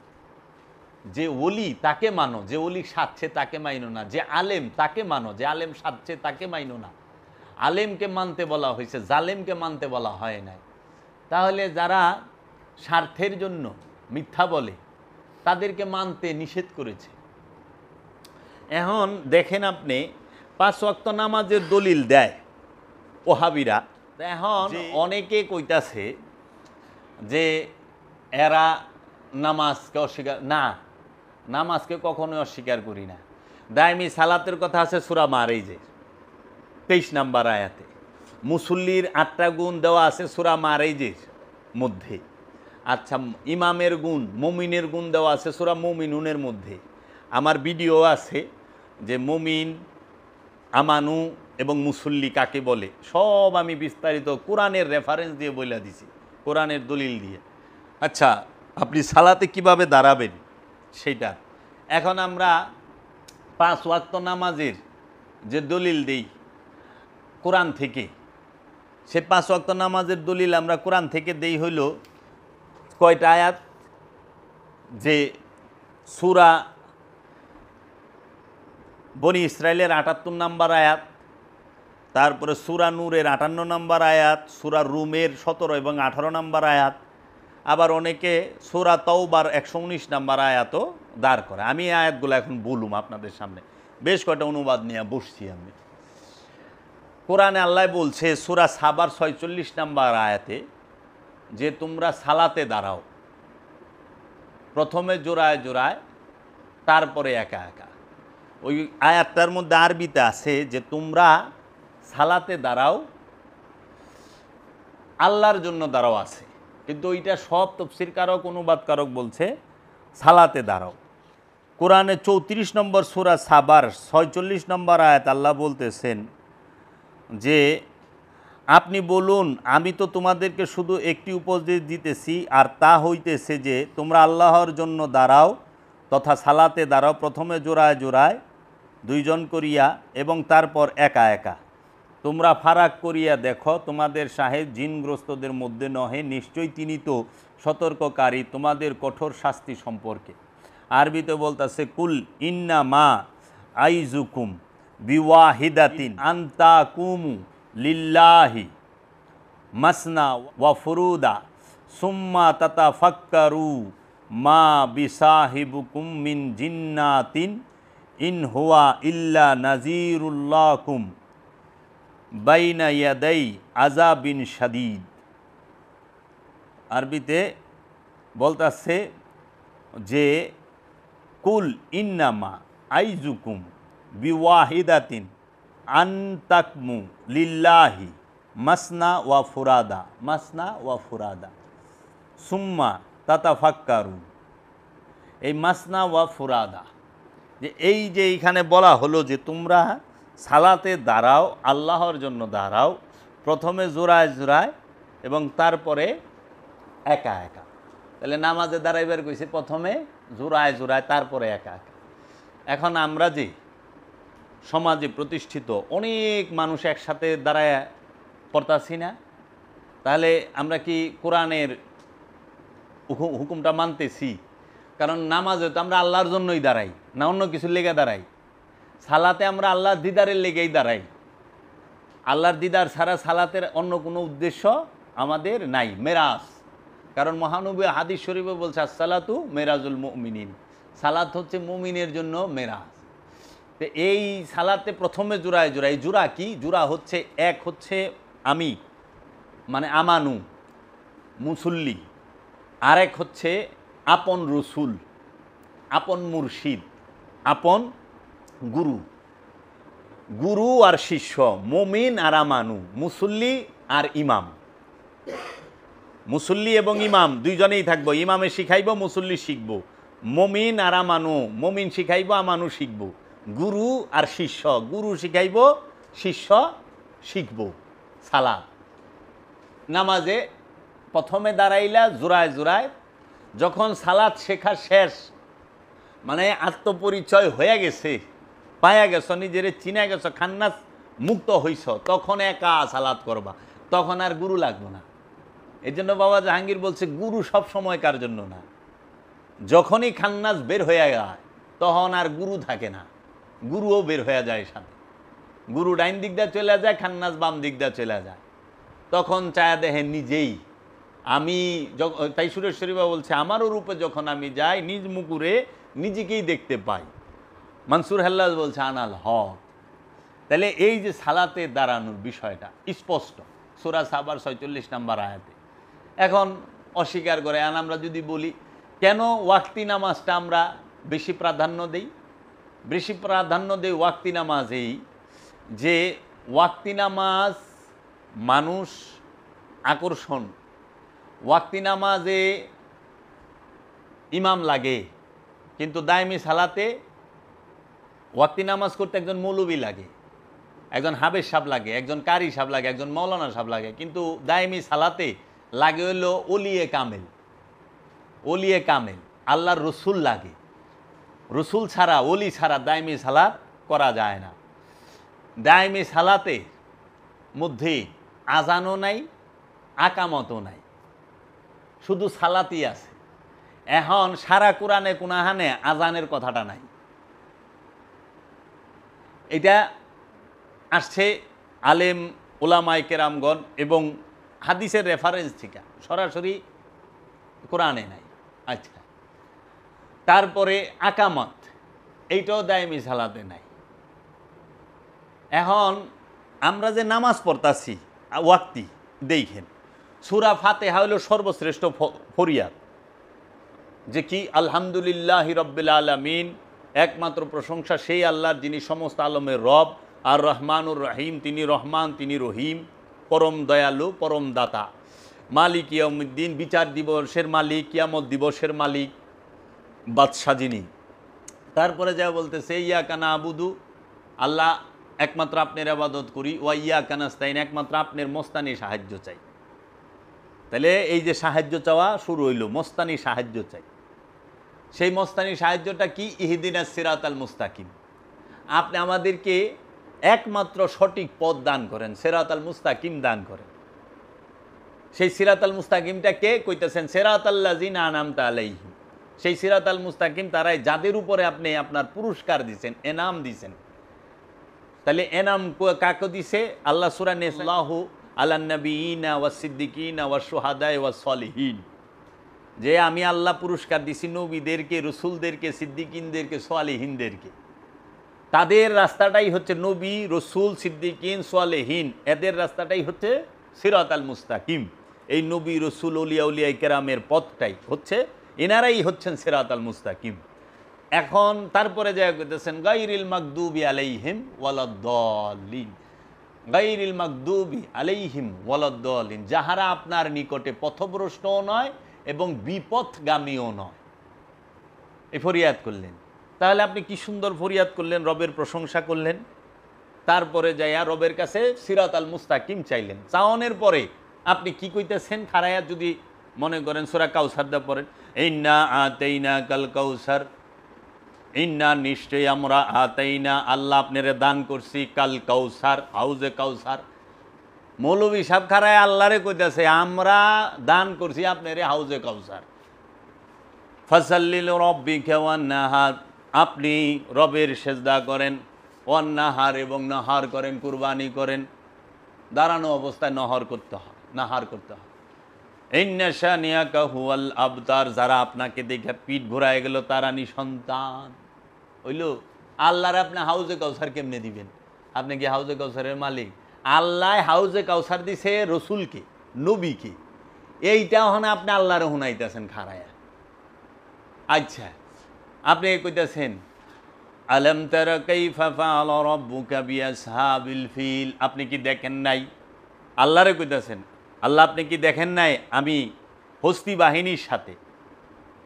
যে ওলি তাকে মানো, যে ওলি সাজছে তাকে মাইনো না। যে আলেম তাকে মানো, যে আলেম সাজছে তাকে মাইনো না। আলেমকে মানতে বলা হয়েছে, জালেমকে মানতে বলা হয় নাই। তাহলে যারা স্বার্থের জন্য মিথ্যা বলে তাদেরকে মানতে নিষেধ করেছে। এখন দেখেন আপনি 5 ওয়াক্ত নামাজের দলিল দেয় ওহাবিরা। এখন অনেকে কইতাছে যে এরা নামাজকে অস্বীকার না, নামাজকে কখনোই অস্বীকার করি না। দায়মি সালাতের কথা আছে সূরা মাআরিজের 23 নম্বর আয়াতে। মুসল্লির 8টা গুণ দেওয়া আছে সূরা মাআরিজের মধ্যে। আচ্ছা, ইমামের গুণ, মুমিনের গুণ দেওয়া আছে সূরা মুমিনুনের মধ্যে। আমার ভিডিও আছে যে মুমিন, আমানু এবং মুসল্লি কাকে বলে, সব আমি বিস্তারিত কোরআনের রেফারেন্স দিয়ে বলে দিছি, কোরআনের দলিল দিয়ে। আচ্ছা, আপনি সালাতে কিভাবে দাঁড়াবেন সেইটা। এখন আমরা 5 ওয়াক্ত নামাজের যে দলিল দেই কোরআন থেকে, সে 5 ওয়াক্ত নামাজের দলিল আমরা কোরআন থেকে দেই হইল কয়টা আয়াত, যে সূরা বনি ইসরাইলের 78 নম্বর আয়াত, তারপরে সূরা নূরের 58 নম্বর আয়াত, সূরা রুমের 17 এবং 18 নম্বর আয়াত, আবার অনেকে সূরা তাওবার 119 নম্বর আয়াতও দাঁড় করে। আমি এই আয়াতগুলো এখন বলুম আপনাদের সামনে, বেশ কয়টা অনুবাদ নিয়ে বসছি আমি। কোরআনে আল্লাহ বলছে সূরা সাবার 46 নম্বর আয়াতে যে তোমরা সালাতে দাঁড়াও, প্রথমে জোড়ায় জোড়ায়, তারপরে একা একা। ওই আয়াতটার মধ্যে আরবিতে আছে যে তোমরা সালাতে দাঁড়াও, আল্লাহর জন্য দাঁড়াও আছে, কিন্তু ওইটা সব তাফসীরকারক, অনুবাদকারক বলছে সালাতে দাঁড়াও। কোরআনে 34 নম্বর সূরা সাবার 46 নম্বর আয়াত আল্লাহ বলতেছেন যে আপনি বলুন আমি তো তোমাদেরকে শুধু একটি উপদেশ দিতেছি, আর তা হইতেছে যে তোমরা আল্লাহর জন্য দাঁড়াও তথা সালাতে দাঁড়াও, প্রথমে জোড়ায় জোড়ায় 2 জন করিয়া এবং তারপর একা একা। তোমরা ফারাক করিয়া দেখো, তোমাদের সাহেব জিনগ্রস্তদের মধ্যে নহে, নিশ্চয়ই তিনি তো সতর্ককারী তোমাদের কঠোর শাস্তি সম্পর্কে। আরবিতে বলতেছে কুল ইন্না মা আইজুকুম বিওয়াহিদাতিন আনতাকুমু লিল্লাহি মাসনা ওয়া ফুরুদা সুম্মা তাতাফাক্কারু মা বিসাহিবুকুম মিন জিন্নাতিন ইন হুয়া ইল্লা নাজিরুল্লাকুম বাইনা ইয়াদাই আযাবিন শাদীদ। আরবিতে বলতেছে যে কুল ইন্নামা আইজুকুম বিওয়াহিদাতিন আনতাকমু লিল্লাহি মাসনা ওয়া ফুরাদা, মাসনা ওয়া ফুরাদা সুম্মা তাতাফাক্কারু। এই মাসনা ওয়া ফুরাদা, যে এই যে এইখানে বলা হলো যে তোমরা সালাতে দাঁড়াও, আল্লাহর জন্য দাঁড়াও, প্রথমে জোড়ায় জোড়ায় এবং তারপরে একা একা। তাহলে নামাজে দাঁড়াইবার কইছে প্রথমে জোড়ায় জোড়ায়, তারপরে একা একা। এখন আমরা যে সমাজে প্রতিষ্ঠিত অনেক মানুষ একসাথে দাঁড়ায় পড়তাছি না, তাহলে আমরা কি কোরআনের হুকুমটা মানতেছি? কারণ নামাজে তো আমরা আল্লাহর জন্যই দাঁড়াই, না অন্য কিছু লেগে দাঁড়াই। সালাতে আমরা আল্লাহর দিদারের লেগেই দাঁড়াই। আল্লাহর দিদার ছাড়া সালাতের অন্য কোনো উদ্দেশ্য আমাদের নাই, মেরাজ। কারণ মহানবী হাদিস শরীফে বলছে আসসালাতু মেরাজুল মুমিনিন, সালাত হচ্ছে মুমিনের জন্য মেরাজ। তো এই সালাতে প্রথমে জোড়ায় জোড়ায়, জোড়া কি? জোড়া হচ্ছে এক হচ্ছে আমি, মানে আমানু মুসল্লি, আরেক হচ্ছে আপন রসুল, আপন মুর্শিদ, আপন গুরু। গুরু আর শিষ্য, মুমিন আর আমানু, মুসল্লি আর ইমাম। মুসল্লি এবং ইমাম দুইজনেই থাকবো, ইমামে শিখাইব, মুসল্লি শিখব। মুমিন আর আমানু, মুমিন শিখাইব, আমানু শিখব। গুরু আর শিষ্য, গুরু শিখাইব, শিষ্য শিখব। সালাত নামাজে প্রথমে দাঁড়াইলা জোড়ায় জোড়ায়, যখন সালাত শেখা শেষ, মানে আত্মপরিচয় হয়ে গেছে, পায়া গেছ, নিজের চিনা গেছ, খান্নাস মুক্ত হইছ, তখন একা সালাত করবা, তখন আর গুরু লাগবো না। এই জন্য বাবা জাহাঙ্গীর বলছে গুরু সব সময় কার জন্য না, যখনই খান্নাস বের হয়ে যায় তখন আর গুরু থাকে না, গুরুও বের হয়ে যায় সাথে। গুরু ডাইন দিক দিয়ে চলে যায়, খান্নাস বাম দিক দিয়ে চলে যায়, তখন চায়া দেখেন নিজেই আমি। তাই সুরেশ্বরী বাবা বলছে আমারও রূপে যখন আমি যাই, নিজ মুকুরে নিজেকেই দেখতে পাই। মানসুর হাল্লাজ বলছে আনাল হক। তাহলে এই যে সালাতে দাঁড়ানোর বিষয়টা স্পষ্ট সূরা সাবার 46 নম্বর আয়াতে। এখন অস্বীকার করে, আমরা যদি বলি কেন ওয়াক্তি নামাজটা আমরা বেশি প্রাধান্য দেই? বেশি প্রাধান্য দেই ওয়াক্তি নামাজেই, যে ওয়াক্তি নামাজ মানুষ আকর্ষণ, ওয়াক্তি নামাজে ইমাম লাগে, কিন্তু দায়মি সালাতে ওয়াক্তি নামাজ করতে একজন মৌলবী লাগে, একজন হাবেজ সাহেব লাগে, একজন কারি সাহেব লাগে, একজন মৌলানা সাহেব লাগে, কিন্তু দায়মি সালাতে লাগে হলো ওলিয়ে কামেল। ওলিয়ে কামেল আল্লাহর রসুল লাগে, রসুল ছাড়া, ওলি ছাড়া দায়মি সালাত করা যায় না। দায়মি সালাতে মধ্যে আজানও নাই, আকামতও নাই, শুধু সালাতই আছে। এখন সারা কোরআনে কোনাহানে আজানের কথাটা নাই। এটা আসছে আলেম ওলামায়ে কেরামগণ এবং হাদিসের রেফারেন্স থেকে, সরাসরি কোরআনে নাই। আচ্ছা, তারপরে আকামত, এইটাও দায়মি সালাতে নাই। এখন আমরা যে নামাজ পড়তাছি ওয়াক্তি, দেখেন সূরা ফাতিহা হলো সর্বশ্রেষ্ঠ ফরিয়াদ, যে কি আলহামদুলিল্লাহি রব্বিল আলামিন, একমাত্র প্রশংসা সেই আল্লাহর যিনি সমস্ত আলমের রব, আর রহমানুর রহিম, তিনি রহমান, তিনি রহিম, পরম দয়ালু, পরম দাতা, মালিক ইয়াউমিদ্দিন, বিচার দিবসের মালিক, কিয়ামত দিবসের মালিক, বাদশা যিনি। তারপরে যা বলতেছে ইয়াকা নাবুদু, আল্লাহ একমাত্র আপনার ইবাদত করি, ওয়া ইয়াকা নাস্তাইন, একমাত্র আপনার মস্তানি সাহায্য চাই। তাহলে এই যে সাহায্য চাওয়া শুরু হইল, মস্তানি সাহায্য চাই। সেই মস্তানি সাহায্যটা কি? ইহদিনাস সিরাতাল মুস্তাকিম, আপনি আমাদেরকে একমাত্র সঠিক পথ দান করেন, সিরাতাল মুস্তাকিম দান করেন। সেই সিরাতাল মুস্তাকিমটা কে কইতেছেন? সিরাতাল্লাযিনা আনআমতা আলাইহিম। সেই সিরাতাল মুস্তাকিম তারাই যাদের উপরে আপনি আপনার পুরস্কার দিছেন, এনাম দিছেন। তাহলে এনাম কাকে দিছে? আল্লাহ সূরা নিসাল্লাহু আলান নবিয়িনা ওয়াস সিদ্দিকিনা ওয়াস শুহাদায়ে ওয়াস সলিহিন, যে আমি আল্লাহ পুরস্কার দিছি নবীদেরকে, রসুলদেরকে, সিদ্দিকিনদেরকে, সালেহিনদেরকে। তাদের রাস্তাটাই হচ্ছে নবী, রসুল, সিদ্দিকিন, সালেহিন, এদের রাস্তাটাই হচ্ছে সিরাতাল মুস্তাকিম। এই নবী, রসুল, ওলিয়া উলিয়া কেরামের পথটাই হচ্ছে, এনারাই হচ্ছেন সিরাতাল মুস্তাকিম। এখন তারপরে যা কইতেছেন গায়রিল মাগদুবি আলাইহিম ওয়ালাদ-দাল্লিন, গায়রিল মাগদুবি আলাইহিম ওয়ালাদ-দাল্লিন, যাহারা আপনার নিকটে পথভ্রষ্টও নয় এবং বিপথগামীও নয়। এই ফরিয়াদ করলেন। তাহলে আপনি কি সুন্দর ফরিয়াদ করলেন, রবের প্রশংসা করলেন, তারপরে যাইয়া রবের কাছে সিরাতাল মুস্তাকিম চাইলেন। চাওয়ানোর পরে আপনি কি কইতেছেন? খারায়া যদি মনে করেন সূরা কাউসার দা পড়েন, ইন্না আতাইনা কাল কাউসার, ইন্না নিশ্চয়ই আমরা আতাইনা আল্লাহ আপনারে দান করছি কাল কাউসার, হাউজে কাউসার। মৌলভী সাহেব খারায় আল্লাহরে কইতেছে আমরা দান করছি আপনারে হাউজে কাউসার। ফাসাল্লিল রাব্বিকা ওয়ান্নাহার, আপনি রবের সেজদা করেন, ওয়ান্নাহার এবং নাহার করেন, কুরবানি করেন, দাঁড়ানো অবস্থায় নাহার করতে হয়। ইন্না শানিয়াকা হুয়াল আবতার, যারা আপনাকে দেখে পিঠ ঘোরায় গেল তারা নিঃসন্তান হইল। আল্লাহর আপনি হাউজে কাউসার কেমনে দিবেন? আপনি কি হাউজে কাউসারের মালিক? আল্লাহ হাউজে কাউসার দিছে রসুলকে, নবীকে, এইটা হন আপনি আল্লাহরে হুনাইতেছেন খারায়া। আচ্ছা, আপনি কইতেছেন আলাম তারা কাইফা ফাআলা রাব্বুকা বিআসহাবিল ফিল, আপনি কি দেখেন নাই? আল্লাহরে কইতেছেন, আল্লাহ আপনি কি দেখেন নাই আমি হস্তি বাহিনীর সাথে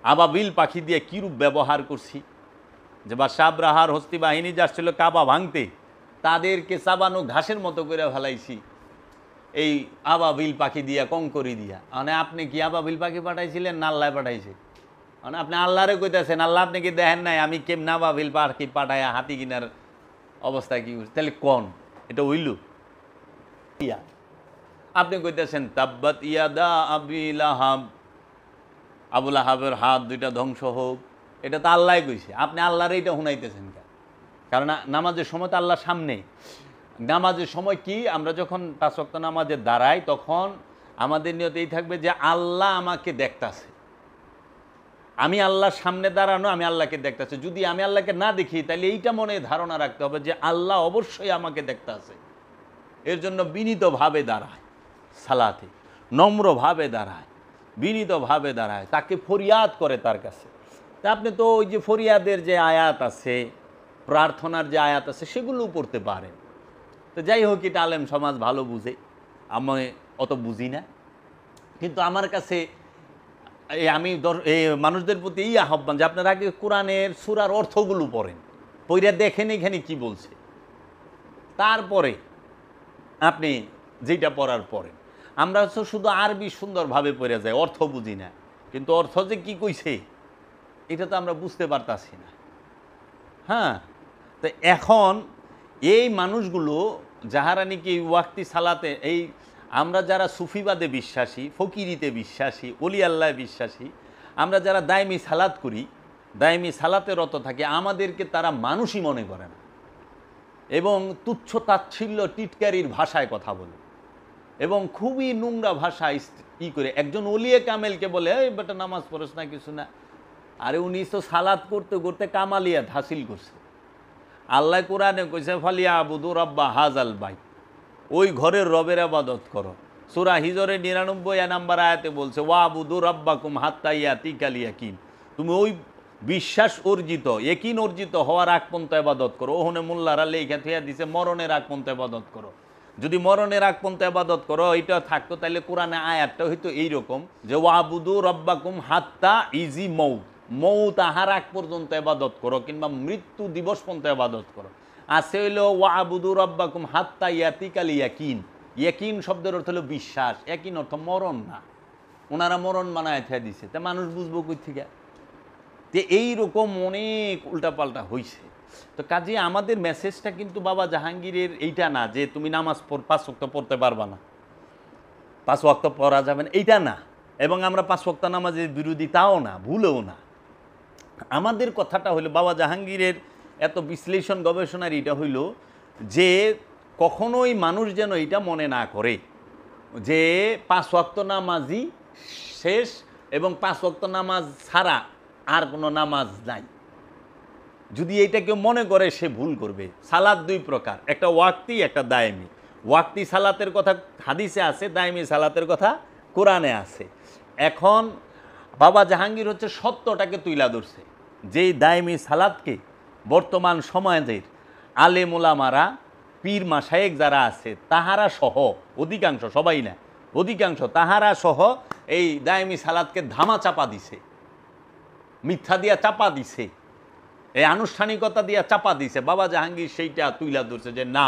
আবাবিল পাখি দিয়ে কীরূপ ব্যবহার করছি? যে বাদশাহ আবরাহার হস্তি বাহিনী যাচ্ছিল কাবা ভাঙতে, তাদেরকে চাবানো ঘাসের মতো করে ফেলাইছি এই আবাবিল পাখি দিয়া, কঙ্করি দিয়া। মানে আপনি কি আবাবিল পাখি পাঠাইছিলেন না আল্লাহ পাঠাইছে? মানে আপনি আল্লাহরে কইতেছেন আল্লাহ আপনি কি দেখেন নাই আমি কেমন আবাবিল পাখি পাঠাইয়া হাতি কিনার অবস্থা কি করছি? তাহলে কোন এটা হইল? আপনি কইতেছেন তাব্বাত ইয়াদা আবি লাহাব, আবু লাহাবের হাত দুইটা ধ্বংস হোক, এটা তো আল্লাহ কইছে। আপনি আল্লাহরে এটা শুনাইতেছেন কেন? কারণ নামাজের সময় তো আল্লাহ সামনে। নামাজের সময় কি আমরা যখন 5 ওয়াক্ত নামাজে দাঁড়াই তখন আমাদের নিয়ত এই থাকবে যে আল্লাহ আমাকে দেখতাছে, আমি আল্লাহর সামনে দাঁড়ানো, আমি আল্লাহকে দেখতাছি। যদি আমি আল্লাহকে না দেখি তাহলে এইটা মনে ধারণা রাখতে হবে যে আল্লাহ অবশ্যই আমাকে দেখতাছে। এর জন্য বিনীতভাবে দাঁড়ায় সালাতে, নম্রভাবে দাঁড়ায়, বিনীতভাবে দাঁড়ায়, তাকে ফরিয়াদ করে তার কাছে। তা আপনি তো ওই যে ফরিয়াদের যে আয়াত আছে, প্রার্থনার যে আয়াত আছে সেগুলো পড়তে পারেন। তো যাই হোক, এটা আলেম সমাজ ভালো বুঝে, আমি অত বুঝি না। কিন্তু আমার কাছে আমি মানুষদের প্রতি এই আহ্বান যে আপনারা আগে কোরআনের সূরার অর্থগুলো পড়েন, পড়ে দেখেন এখানে কি বলছে, তারপরে আপনি যেটা পড়ার পড়েন। আমরা তো শুধু আরবি সুন্দরভাবে পড়ে যাই, অর্থ বুঝি না, কিন্তু অর্থ যে কি কইছে এটা তো আমরা বুঝতে পারতাছি না। হ্যাঁ, তো এখন এই মানুষগুলো যাহারা নাকি এই ওয়াক্তি সালাতে, এই আমরা যারা সুফিবাদে বিশ্বাসী, ফকিরিতে বিশ্বাসী, অলি আল্লাহ বিশ্বাসী, আমরা যারা দায়মি সালাত করি, দায়মি সালাতে রত থাকি, আমাদেরকে তারা মানুষই মনে করে না এবং তুচ্ছ তাচ্ছিল্য টিটকারির ভাষায় কথা বলে এবং খুবই নোংরা ভাষায় করে একজন ওলিয়ে কামেলকে বলে এই বেটা নামাজ পড়েছ না কিছু না। আরে উনি তো সালাত করতে করতে কামালিয়াত হাসিল করছে। আল্লাহ কোরআনে কইছে ফালিয়া আবুদু রাব্বা হাজাল বাইত, ওই ঘরের রবের ইবাদত করো। সূরা হিজরের 99 নম্বর আয়াতে বলছে ওয়া আবুদু রাব্বাকুম হাত্তা ইয়াতিকাল ইয়াকিন, তুমি ওই বিশ্বাস অর্জিত, ইয়াকিন অর্জিত হওয়ার আগ পর্যন্ত ইবাদত করো। ওখানে মোল্লারা লেখা থিয়া দিছে মরণের আগ পর্যন্ত ইবাদত করো। যদি মরণের আগ পর্যন্ত ইবাদত করো এটা থাকতো, তাহলে কোরআনে আয়াতটা হয়তো এইরকম যে ওয়া আবুদু রাব্বাকুম হাত্তা ইজি মৌত, মৌত আহার আগ পর্যন্ত ইবাদত করো, কিংবা মৃত্যু দিবস পর্যন্ত ইবাদত করো। আছে হইল ওয়া আবুদু রাব্বাকুম হাত্তা ইয়াতিকাল ইয়াকিন। ইয়াকিন শব্দের অর্থ হলো বিশ্বাস, ইয়াকিন অর্থ মরণ না। ওনারা মরণ বানায় থিয়া দিছে, তা মানুষ বুঝবো কই থেকে? যে এইরকম অনেক উল্টাপাল্টা হয়েছে। তো কাজে আমাদের মেসেজটা কিন্তু বাবা জাহাঙ্গীরের এইটা না যে তুমি নামাজ 5 ওয়াক্ত পড়তে পারবা না, 5 ওয়াক্ত পড়া যাবে না, এইটা না। এবং আমরা 5 ওয়াক্ত নামাজের বিরোধী তাও না, ভুলেও না। আমাদের কথাটা হলো বাবা জাহাঙ্গীরের এত বিশ্লেষণ গবেষণার এটা হইল যে কখনোই মানুষ যেন এটা মনে না করে যে 5 ওয়াক্ত নামাজই শেষ এবং 5 ওয়াক্ত নামাজ ছাড়া আর কোনো নামাজ নাই। যদি এটা কেউ মনে করে সে ভুল করবে। সালাত 2 প্রকার, একটা ওয়াক্তি, একটা দায়েমি। ওয়াক্তি সালাতের কথা হাদিসে আছে, দায়েমি সালাতের কথা কোরআনে আছে। এখন বাবা জাহাঙ্গীর হচ্ছে সত্যটাকে তুইলা ধরছে, যেই দায়েমি সালাতকে বর্তমান সমাজের আলেম ওলামারা, পীর মাশায়েখ যারা আছে তাহারা সহ অধিকাংশ, সবাই না, অধিকাংশ তাহারা সহ এই দায়েমি সালাতকে ধামা চাপা দিছে, মিথ্যা দিয়া চাপা দিছে, এই আনুষ্ঠানিকতা দিয়া চাপা দিছে। বাবা জাহাঙ্গীর সেইটা তুইলা ধরছে যে না,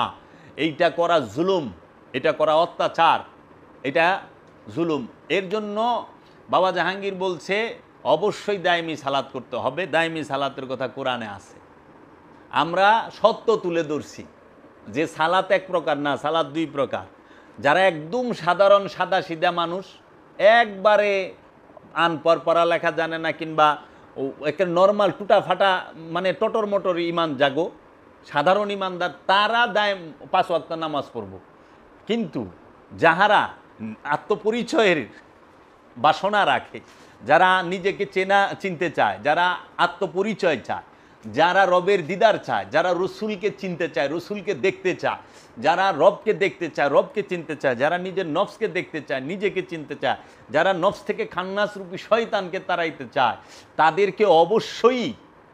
এইটা করা জুলুম, এটা করা অত্যাচার, এটা জুলুম। এর জন্য বাবা জাহাঙ্গীর বলছে অবশ্যই দায়েমি সালাত করতে হবে, দায়েমি সালাতের কথা কোরআনে আছে। আমরা সত্য তুলে ধরছি যে সালাত এক প্রকার না, সালাত 2 প্রকার। যারা একদম সাধারণ সাদা সিধা মানুষ, একবারে আনপড়, পড়ালেখা জানে না, কিংবা একটা নর্মাল টুটা ফাটা মানে টটর মটর ইমান জাগো সাধারণ ইমানদার, তারা 5 ওয়াক্ত নামাজ পড়ব। কিন্তু যাহারা আত্মপরিচয়ের বাসনা রাখে, যারা নিজেকে চিনতে চায়, যারা আত্মপরিচয় চায়, যারা রবের দিদার চায়, যারা রসুলকে চিনতে চায়, রসুলকে দেখতে চায়, যারা রবকে দেখতে চায়, রবকে চিনতে চায়, যারা নিজের নফসকে দেখতে চায়, নিজেকে চিনতে চায়, যারা নফস থেকে খান্নাস রূপী শয়তানকে তাড়াইতে চায়, তাদেরকে অবশ্যই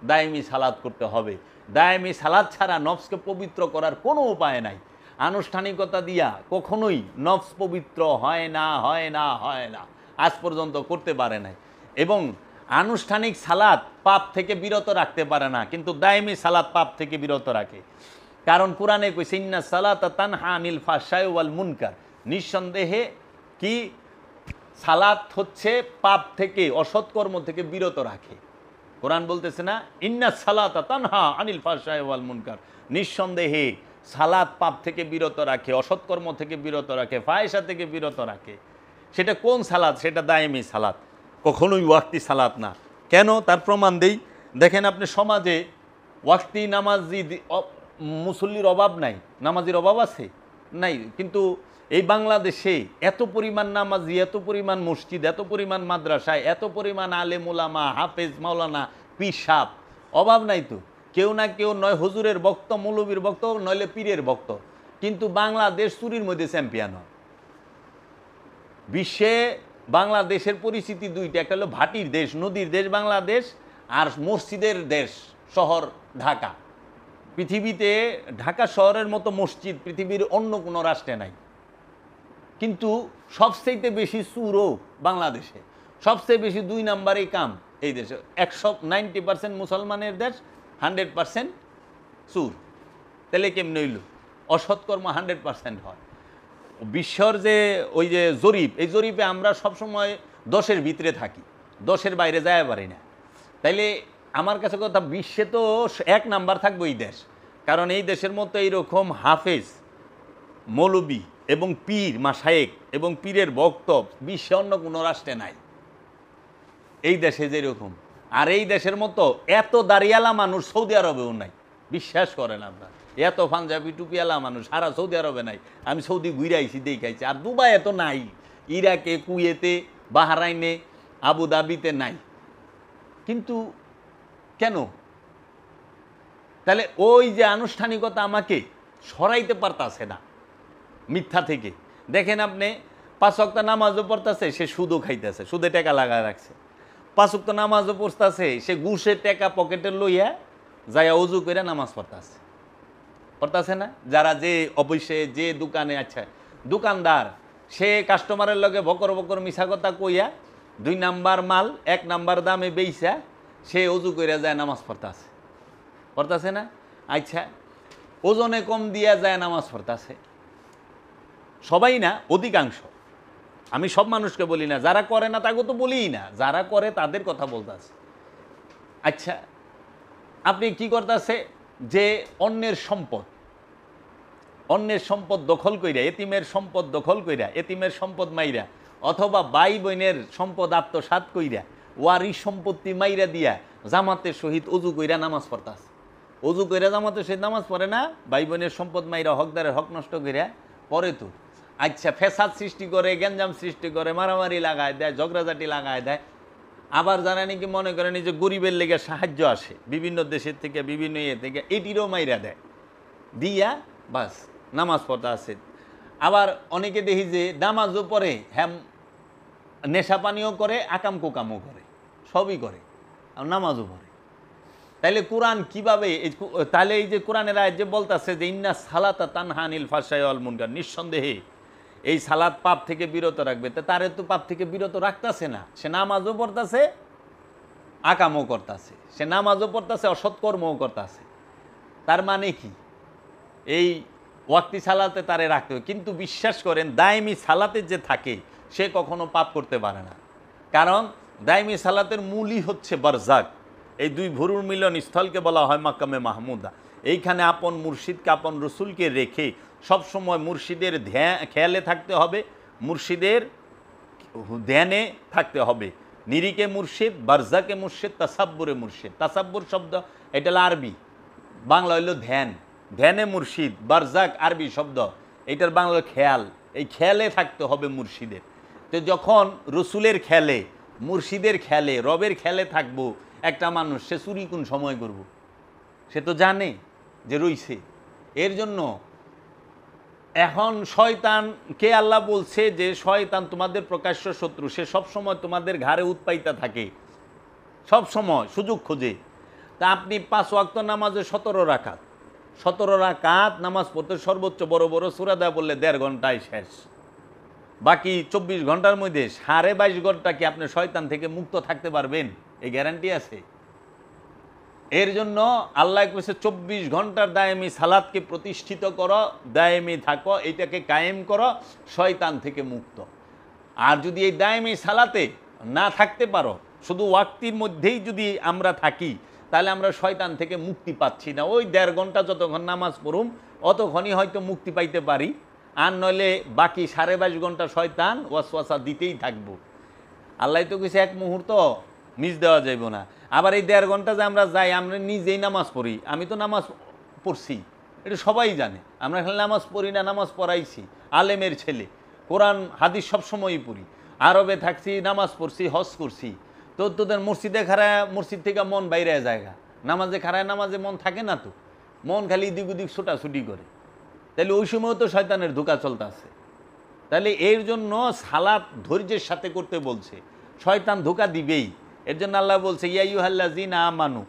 দায়েমি সালাত করতে হবে। দায়েমি সালাত ছাড়া নফসকে পবিত্র করার কোনো উপায় নাই। আনুষ্ঠানিকতা দিয়া কখনোই নফস পবিত্র হয় না, হয় না, হয় না, আজ পর্যন্ত করতে পারে নাই। এবং আনুষ্ঠানিক সালাত পাপ থেকে বিরত রাখতে পারে না, কিন্তু দায়েমি সালাত পাপ থেকে বিরত রাখে। কারণ কোরআনে কইছে ইন্না সালাতা তানহা আনিল ফাহশাই ওয়াল মুনকার, নিঃসন্দেহে কি সালাত হচ্ছে পাপ থেকে, অসৎ কর্ম থেকে বিরত রাখে। কোরআন বলতেছে না, ইন্না সালাতা তানহা আনিল ফাহশাই ওয়াল মুনকার, নিঃসন্দেহে সালাত পাপ থেকে বিরত রাখে, অসৎ কর্ম থেকে বিরত রাখে, ফাহিশা থেকে বিরত রাখে। সেটা কোন সালাত? সেটা দায়েমি সালাত, কখনোই ওয়াক্তি সালাত না। কেন? তার প্রমাণ দেই। দেখেন আপনি সমাজে ওয়াক্তি নামাজি মুসল্লির অভাব নাই, নামাজির অভাব আছে? নাই। কিন্তু এই বাংলাদেশে এত পরিমাণ নামাজি, এত পরিমাণ মসজিদ, এত পরিমাণ মাদ্রাসায়, এত পরিমাণ আলেম ওলামা, হাফেজ, মাওলানা, পীর সাহেব, অভাব নাই তো। কেউ না কেউ নয় হুজুরের ভক্ত, মৌলবীর ভক্ত, নইলে পীরের ভক্ত। কিন্তু বাংলাদেশ চুরির মধ্যে চ্যাম্পিয়ন হয়। বিশ্বে বাংলাদেশের পরিস্থিতি 2টা, একটা হলো ভাটির দেশ, নদীর দেশ বাংলাদেশ, আর মসজিদের দেশ শহর ঢাকা। পৃথিবীতে ঢাকা শহরের মতো মসজিদ পৃথিবীর অন্য কোনো রাষ্ট্রে নাই। কিন্তু সবচেয়ে বেশি চুরও বাংলাদেশে, সবচেয়ে বেশি 2 নাম্বারেই কাম এই দেশে। 90% মুসলমানের দেশ, 100% চুর। তাহলে কেমন হইল? অসৎকর্ম 100% হয়। বিশ্বর যে ওই যে জরিপ, এই জরিপে আমরা সবসময় 10-এর ভিতরে থাকি, 10-এর বাইরে যায় পারি না। তাইলে আমার কাছে কথা, বিশ্বে তো 1 নাম্বার থাকবে এই দেশ। কারণ এই দেশের মতো এইরকম হাফেজ, মৌলবী এবং পীর মাশায়েখ এবং পীরের ভক্ত বিশ্বে অন্য কোনো রাষ্ট্রে নাই, এই দেশে যেরকম। আর এই দেশের মতো এত দাঁড়িয়ালা মানুষ সৌদি আরবেও নাই, বিশ্বাস করেন আপনার। এত পাঞ্জাবি টুপিয়ালা মানুষ সারা সৌদি আরবে নাই। আমি সৌদি ঘুরে আইছি, দেখাইছি। আর দুবাই এত নাই, ইরাকে, কুয়েতে, বাহরাইনে, আবুধাবিতে নাই। কিন্তু কেন? তাহলে ওই যে আনুষ্ঠানিকতা আমাকে সরাইতে পারতাছে না মিথ্যা থেকে। দেখেন আপনি 5 ওয়াক্ত নামাজও পড়তেছে, সে সুদও খাইতেছে, সুদে টাকা লাগায় রাখছে। 5 ওয়াক্ত নামাজও পড়তেছে, সে ঘুষের টাকা পকেটে লইয়া যাইয়া অজু করে নামাজ পড়তেছে না? যারা যে অফিসে, যে দোকানে, আচ্ছা দোকানদার, সে কাস্টমারের লগে বকর বকর মিছা কথা কইয়া 2 নাম্বার মাল 1 নাম্বার দামে বেইছা সে অজু করে যায় নামাজ পড়তেছে না? আচ্ছা, ওজনে কম দিয়া যায় নামাজ পড়তেছে। সবাই না, অধিকাংশ। আমি সব মানুষকে বলি না, যারা করে না তাকে তো বলিই না, যারা করে তাদের কথা বলতেছে। আচ্ছা, আপনি কি করতেছে যে অন্যের সম্পদ দখল কইরা, এতিমের সম্পদ দখল কইরা, এতিমের সম্পদ মাইরা, অথবা ভাই বোনের সম্পদ আত্মসাৎ কইরা, ওয়ারিশ সম্পত্তি মাইরা দিয়া জামাতের সহিত অজু কইরা নামাজ পড়তাছে। অজু কইরা জামাতের সহিত নামাজ পড়ে না, ভাই বোনের সম্পদ মাইরা হকদারের হক নষ্ট কইরা পরে তো। আচ্ছা, ফ্যাসাদ সৃষ্টি করে, গ্যাঞ্জাম সৃষ্টি করে, মারামারি লাগায় দেয়, ঝগড়াঝাটি লাগায় দেয়। আবার যারা নাকি মনে করেন যে গরিবের লেগে সাহায্য আসে বিভিন্ন দেশের থেকে, বিভিন্ন ইয়ে থেকে, এটিরও মাইরা দেয়, দিয়া বাস নামাজ পড়তে আছে। আবার অনেকে দেখি যে নামাজও পড়ে, হ্যাঁ নেশা পানিও করে, আকাম কোকামও করে, সবই করে, আর নামাজও পড়ে। তাইলে কোরআন কিভাবে, তাহলে এই যে কোরআনের আয়াত যে বলতেছে যে ইন্না সালাতা তানহা আনিল ফাহশাই ওয়াল মুনকার, নিঃসন্দেহে এই সালাত পাপ থেকে বিরত রাখবে, তা তারে তো পাপ থেকে বিরত রাখতেছে না। সে নামাজও পড়তেছে, আকামও করতেছে, সে নামাজও পড়তেছে, অসৎকর্মও করতেছে। তার মানে কি, এই ওয়াক্তি সালাতে তারে রাখতে হবে। কিন্তু বিশ্বাস করেন, দায়মি সালাতে যে থাকে সে কখনো পাপ করতে পারে না। কারণ দায়মি সালাতের মূলই হচ্ছে বারজাক। এই দুই ভুরুর মিলন স্থলকে বলা হয় মাকামে মাহমুদা। এইখানে আপন মুর্শিদকে, আপন রসুলকে রেখে সবসময় মুর্শিদের খেয়ালে থাকতে হবে, মুর্শিদের ধ্যানে থাকতে হবে। নিরিকে মুর্শিদ, বারজাকে মুর্শিদ, তাসাব্বুরে মুর্শিদ। তাসাব্বুর শব্দ এটা হলো আরবি, বাংলা হইল ধ্যান। ধ্যানে মুর্শিদ, বারজাক আরবি শব্দ, এটার বাংলা খেয়াল। এই খেয়ালে থাকতে হবে মুর্শিদের। তো যখন রসুলের খেয়ালে, মুর্শিদের খেয়ালে, রবের খেয়ালে থাকবো একটা মানুষ, সে চুরি কোন সময় করব? সে তো জানে যে রইছে। এর জন্য এখন শয়তানকে আল্লাহ বলছে যে শয়তান তোমাদের প্রকাশ্য শত্রু, সে সবসময় তোমাদের ঘাড়ে উৎপাইতা থাকে, সবসময় সুযোগ খোঁজে। তা আপনি 5 ওয়াক্ত নামাজে 17 রাকাত নামাজ পড়তে সর্বোচ্চ বড় বড় সূরা দেয়া বললে 1.5 ঘন্টায় শেষ। বাকি 24 ঘন্টার মধ্যে 22.5 ঘন্টা কি আপনি শয়তান থেকে মুক্ত থাকতে পারবেন? এই গ্যারান্টি আছে? এর জন্য আল্লাহ কইছে 24 ঘন্টার দায়েমি সালাতকে প্রতিষ্ঠিত করো, দায়েমি থাকো, এটাকে কায়েম করো, শয়তান থেকে মুক্ত। আর যদি এই দায়েমি সালাতে না থাকতে পারো, শুধু ওয়াক্তির মধ্যেই যদি আমরা থাকি, তাহলে আমরা শয়তান থেকে মুক্তি পাচ্ছি না। ওই 1.5 ঘন্টা যতক্ষণ নামাজ পড়ুম অতক্ষণই হয়তো মুক্তি পাইতে পারি, আর নইলে বাকি 22.5 ঘন্টা শয়তান ওয়াসওয়াসা দিতেই থাকবো। আল্লাহ তো কিছু এক মুহূর্ত মিস দেওয়া যাইব না। আবার এই 1.5 ঘন্টা যে আমরা যাই, আমরা নিজেই নামাজ পড়ি, আমি তো নামাজ পড়ছি, এটা সবাই জানে। আমরা খালি নামাজ পড়ি না, নামাজ পড়াইছি, আলেমের ছেলে, কোরআন হাদিস সবসময়ই পড়ি, আরবে থাকছি, নামাজ পড়ছি, হজ করছি। তো তোদের মসজিদে খারায়, মসজিদ থেকে মন বাইরে জায়গা, নামাজে খারায়, নামাজে মন থাকে না, তো মন খালি দিক ওদিক ছোটাছুটি করে। তাহলে ওই সময়ও তো শয়তানের ধোঁকা চলতে আছে। তাহলে এর জন্য সালাত ধৈর্যের সাথে করতে বলছে, শয়তান ধোঁকা দিবেই। এর জন্য আল্লাহ বলছে ইয়া আইয়ুহাল্লাযীনা আমানু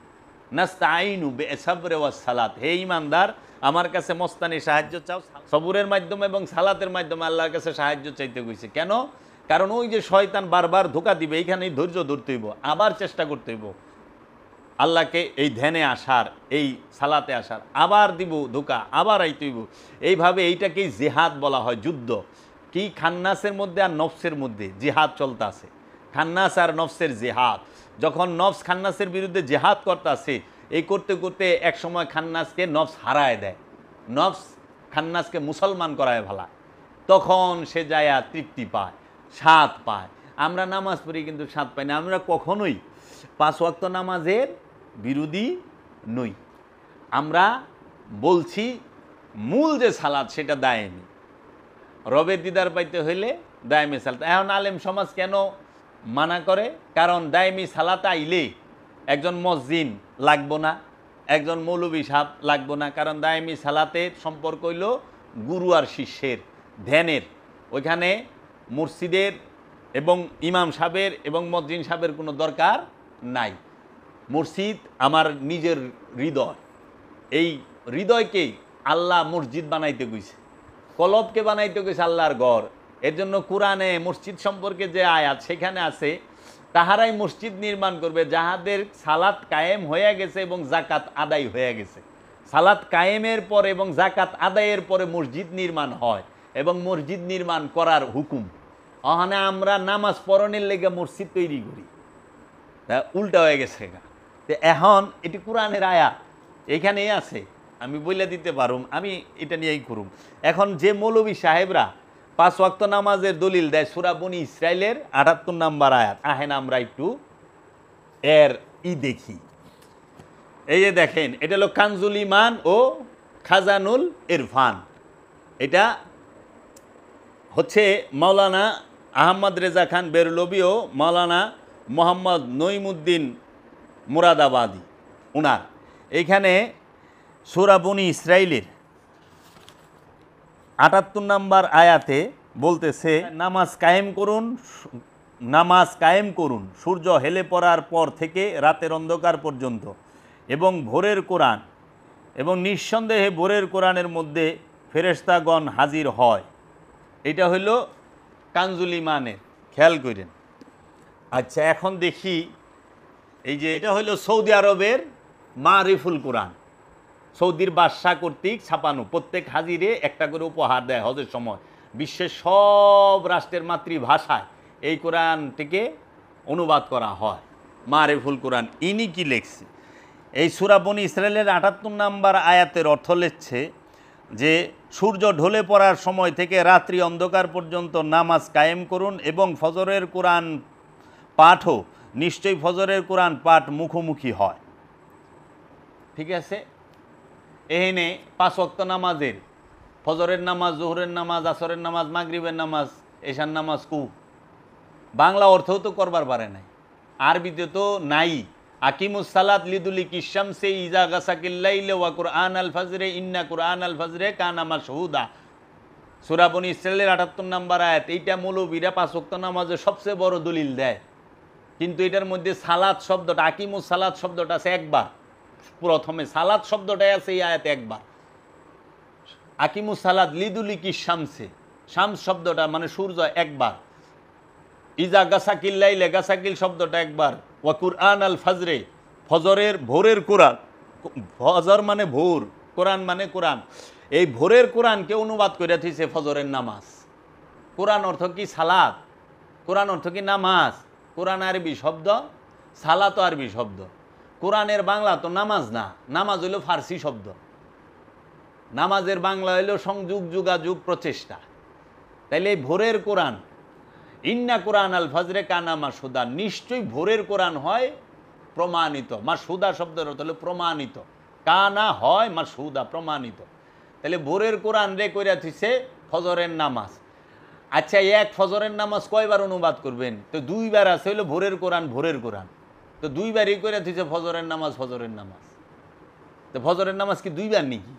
নাস্তাঈনু বিসাবরি ওয়াস সালাত, হে ঈমানদার আমার কাছে মস্তানি সাহায্য চাও, সবুরের মাধ্যমে এবং সালাতের মাধ্যমে আল্লাহর কাছে সাহায্য চাইতে কইছে। কেন? কারণ ওই যে শয়তান বারবার ধোঁকা দিবে, এইখানেই ধৈর্য ধরতে হইব, আবার চেষ্টা করতে হইব আল্লাহকে এই ধ্যানে আসার, এই সালাতে আসার, আবার দিব ধোঁকা, আবার আইতে হইব। এইভাবে এইটাকেই জিহাদ বলা হয়, যুদ্ধ। কি খান্নাসের মধ্যে আর নফসের মধ্যে জিহাদ চলতে আছে, খান্নাস আর নফসের জিহাদ। যখন নফস খান্নাসের বিরুদ্ধে জিহাদ করতে আছে, এই করতে করতে এক সময় খান্নাসকে নফস হারায় দেয়, নফস খান্নাসকে মুসলমান করায় ভালা, তখন সে যায় তৃপ্তি পায়, স্বাদ পায়। আমরা নামাজ পড়ি কিন্তু স্বাদ পাই না। আমরা কখনোই 5 ওয়াক্ত নামাজের বিরোধী নই। আমরা বলছি মূল যে সালাত সেটা দায়েমি, রবের দিদার পাইতে হইলে দায়েমি সালাত। এখন আলেম সমাজ কেন মানা করে? কারণ দায়েমি সালাত আইলে একজন মসজিদ লাগবো না, একজন মৌলবী সাহেব লাগবো না। কারণ দায়েমি সালাতের সম্পর্ক হইল গুরু আর শিষ্যের ধ্যানের। ওইখানে মসজিদের এবং ইমাম সাহেবের এবং মসজিদ সাহেবের কোনো দরকার নাই। মসজিদ আমার নিজের হৃদয়, এই হৃদয়কেই আল্লাহ মসজিদ বানাইতে গেছে, কলবকে বানাইতে গেছে আল্লাহর ঘর। এর জন্য কোরআনে মসজিদ সম্পর্কে যে আয়াত সেখানে আছে, তাহারাই মসজিদ নির্মাণ করবে যাহাদের সালাত কায়েম হয়ে গেছে এবং জাকাত আদায় হয়ে গেছে। সালাত কায়েমের পর এবং জাকাত আদায়ের পরে মসজিদ নির্মাণ হয় এবং মসজিদ নির্মাণ করার হুকুম। ওখানে আমরা নামাজ পড়নের লেগে মসজিদ তৈরি করি, উল্টা হয়ে গেছে। তো এখন এটি কোরআনের আয়াত এখানেই আছে, আমি বলে দিতে পারুম, আমি এটা নিয়েই করুম। এখন যে মৌলবী সাহেবরা 5 ওয়াক্ত নামাজের দলিল দেয় সূরা বনী ইসরাইলের 78 নম্বর আয়াত, আহেন আমরা একটু এর দেখি। এই যে দেখেন, এটা হলো কানজুল ইমান ও খাজানুল ইরফান। এটা হচ্ছে মাওলানা আহমদ রেজা খান বেরলভী ও মাওলানা মোহাম্মদ নঈমুদ্দিন মুরাদাবাদী উনার। এইখানে সূরা বনী ইসরাইলের 78 নম্বর আয়াতে বলতেছে, নামাজ কায়েম করুন সূর্য হেলে পড়ার পর থেকে রাতের অন্ধকার পর্যন্ত, এবং ভোরের কোরআন, এবং নিঃসন্দেহে ভোরের কোরআনের মধ্যে ফেরেশতাগণ হাজির হয়। এটা হইল কানজুল ইমানের, খেয়াল করেন। আচ্ছা, এখন দেখি, এই যে এটা হইল সৌদি আরবের মারিফুল কোরআন, সৌদির বাদশাহ কর্তৃক ছাপানো, প্রত্যেক হাজিরে একটা করে উপহার দেয় হজের সময়। বিশ্বের সব রাষ্ট্রের মাতৃভাষায় এই কোরআনটিকে অনুবাদ করা হয়, মারিফুল কোরআন। ইনি কি লেখছে? এই সূরা বনী ইসরাইলের 78 নম্বর আয়াতের অর্থ লেখছে যে সূর্য ঢলে পড়ার সময় থেকে রাত্রি অন্ধকার পর্যন্ত নামাজ কায়েম করুন, এবং ফজরের কোরআন পাঠও, নিশ্চয়ই ফজরের কোরআন পাঠ মুখোমুখি হয়। ঠিক আছে, এখানে 5 ওয়াক্ত নামাজের, ফজরের নামাজ, জোহরের নামাজ, আসরের নামাজ, মাগরিবের নামাজ, এশার নামাজ বাংলা অর্থও তো করবার পারে নাই, আরবিতে তো নাই। আকিমুস সালাত লিদুলিকি শামসি ইজা গাসাকিল লাইলি ওয়া কুরআন আল ফজরে ইন্না কুরআন আল ফজরে কানা মাশহুদা। সূরা বনী ইসরাইলের 78 নম্বর আয়াত। এইটা মৌলবীরা 5 ওয়াক্ত নামাজের সবচেয়ে বড় দলিল দেয়, কিন্তু এটার মধ্যে সালাত শব্দটা, আকিমুস সালাত শব্দটা আছে একবার, প্রথমে সালাত শব্দটাই আছে এই আয়াতে একবার। আকিমুস সালাত লিদুলিকি শামসে, শামস শব্দটা মানে সূর্য একবার। ইজা গাসাকিল লাইলে, গাসাকিল শব্দটা একবার। ওয়া কুরআন আল ফজরে, ফজরের ভোরের কোরআন, ফজর মানে ভোর, কোরআন মানে কোরআন। এই ভোরের কোরআনকে অনুবাদ করে দিয়েছে ফজরের নামাজ। কোরআন অর্থ কি? সালাত। কোরআন অর্থ কি? নামাজ। কোরআন আরবি শব্দ, সালাত আরবি শব্দ। কোরআনের বাংলা তো নামাজ না, নামাজ হইল ফার্সি শব্দ। নামাজের বাংলা হইল সংযোগ, যোগাযোগ, প্রচেষ্টা। তাইলে এই ভোরের কোরআন, ইন্না কোরআন আল ফজরে কানা মাশহুদা, নিশ্চয়ই ভোরের কোরআন হয় প্রমাণিত। মাশহুদা শব্দের অর্থ হলো প্রমাণিত, কানা হয় মাশহুদা, প্রমাণিত। তাহলে ভোরের কোরআন রে কইরা থিছে ফজরের নামাজ। আচ্ছা, এক ফজরের নামাজ কয়বার অনুবাদ করবেন? তো 2 বার আছে, হইলো ভোরের কোরআন, ভোরের কোরআন। তো 2 বারই কইরা থিছে ফজরের নামাজ, ফজরের নামাজ। তো ফজরের নামাজ কি 2 বার নাকি?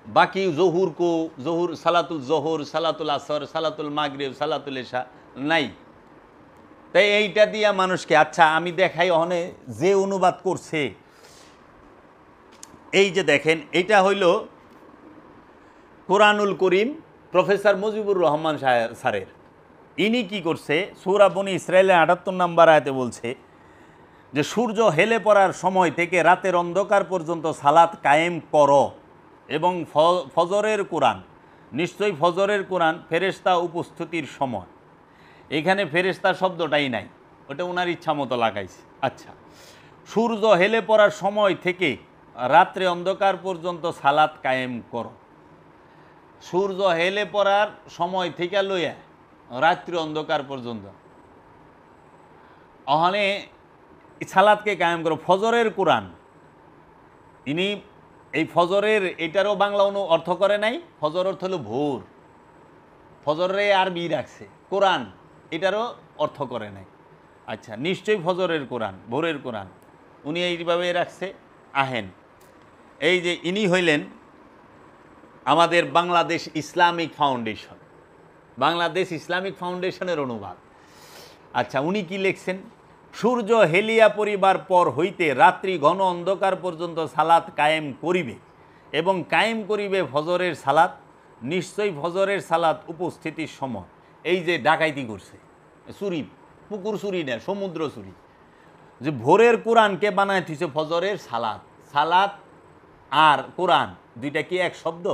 বাকি জহুর কো, জহুর, সালাতুল জহুর, সালাতুল আসর, সালাতুল মাগরিব, সালাতুল এশা নাই। তাই এইটা দিয়া মানুষকে, আচ্ছা আমি দেখাই ওখানে যে অনুবাদ করছে। এই যে দেখেন, এইটা হইল কোরআনুল করিম, প্রফেসর মুজিবুর রহমান স্যারের। ইনি কি করছে? সূরা বনী ইসরাইলের 78 নম্বর আয়াতে বলছে যে সূর্য হেলে পড়ার সময় থেকে রাতের অন্ধকার পর্যন্ত সালাত কায়েম করো, এবং ফজরের কোরআন, নিশ্চয়ই ফজরের কোরআন ফেরেশতা উপস্থিতির সময়। এখানে ফেরেশতা শব্দটাই নাই, ওটা ওনার ইচ্ছা মতো লাগাইছে। আচ্ছা, সূর্য হেলে পড়ার সময় থেকে রাত্রে অন্ধকার পর্যন্ত সালাত কায়েম করো। সূর্য হেলে পড়ার সময় থেকে লইয়া রাত্রি অন্ধকার পর্যন্ত, ওখানে সালাতকে কায়েম করো। ফজরের কোরআন, ইনি এই ফজরের এটারও বাংলা অর্থ করে নাই। ফজর অর্থ হলো ভোর, ফজরে আরবি রাখছে। কোরআন এটারও অর্থ করে নাই। আচ্ছা, নিশ্চয়ই ফজরের কোরআন, ভোরের কোরআন, উনি এইভাবে রাখছে। আহেন, এই যে ইনি হইলেন আমাদের Bangladesh Islamic foundation, Bangladesh Islamic ফাউন্ডেশনের অনুবাদ। আচ্ছা, উনি কি লিখছেন? সূর্য হেলিয়া পরিবার পর হইতে রাত্রি ঘন অন্ধকার পর্যন্ত সালাত কায়েম করিবে, এবং কায়েম করিবে ফজরের সালাত, নিশ্চয়ই ফজরের সালাত উপস্থিতির সময়। এই যে ডাকাইতি করছে, চুরি, পুকুর চুরি না, সমুদ্র চুরি, যে ভোরের কোরআনকে বানায় দিছে ফজরের সালাত। সালাত আর কোরআন দুইটা কি এক শব্দ?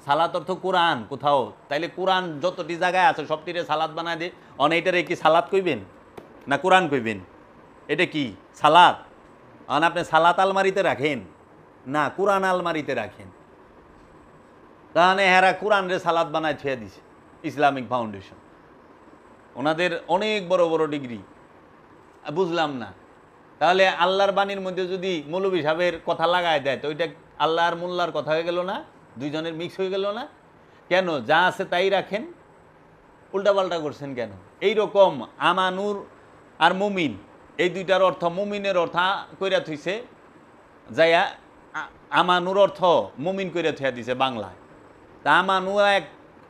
সালাত অর্থ কোরআন কোথাও, তাইলে কোরআন যতটি জায়গায় আছে সবটিরে সালাত বানায় দিয়ে অনেকটারে কি সালাত কইবেন না কোরআন কইবেন? এটা কি সালাত? আর আপনি সালাত আলমারিতে রাখেন না কোরআন আলমারিতে রাখেন? তাহলে হেরা কোরআন রে সালাত বানায় থুয়ে দিছে ইসলামিক ফাউন্ডেশন, ওনাদের অনেক বড় বড় ডিগ্রি। বুঝলাম না, তাহলে আল্লাহর বাণীর মধ্যে যদি মৌলভী সাহেবের কথা লাগায় দেয় তো ওইটা আল্লাহর মোল্লার কথা হয়ে গেল না? দুইজনের মিক্স হয়ে গেল না? কেন যা আছে তাই রাখেন, উল্টাপাল্টা করছেন কেন? এইরকম আমানুর আর মুমিন এই দুইটার অর্থ, মুমিনের অর্থ কইরা থইছে যাইয়া আমানুর অর্থ মুমিন কইরা থইয়া দিছে বাংলায়। তা আমানু এক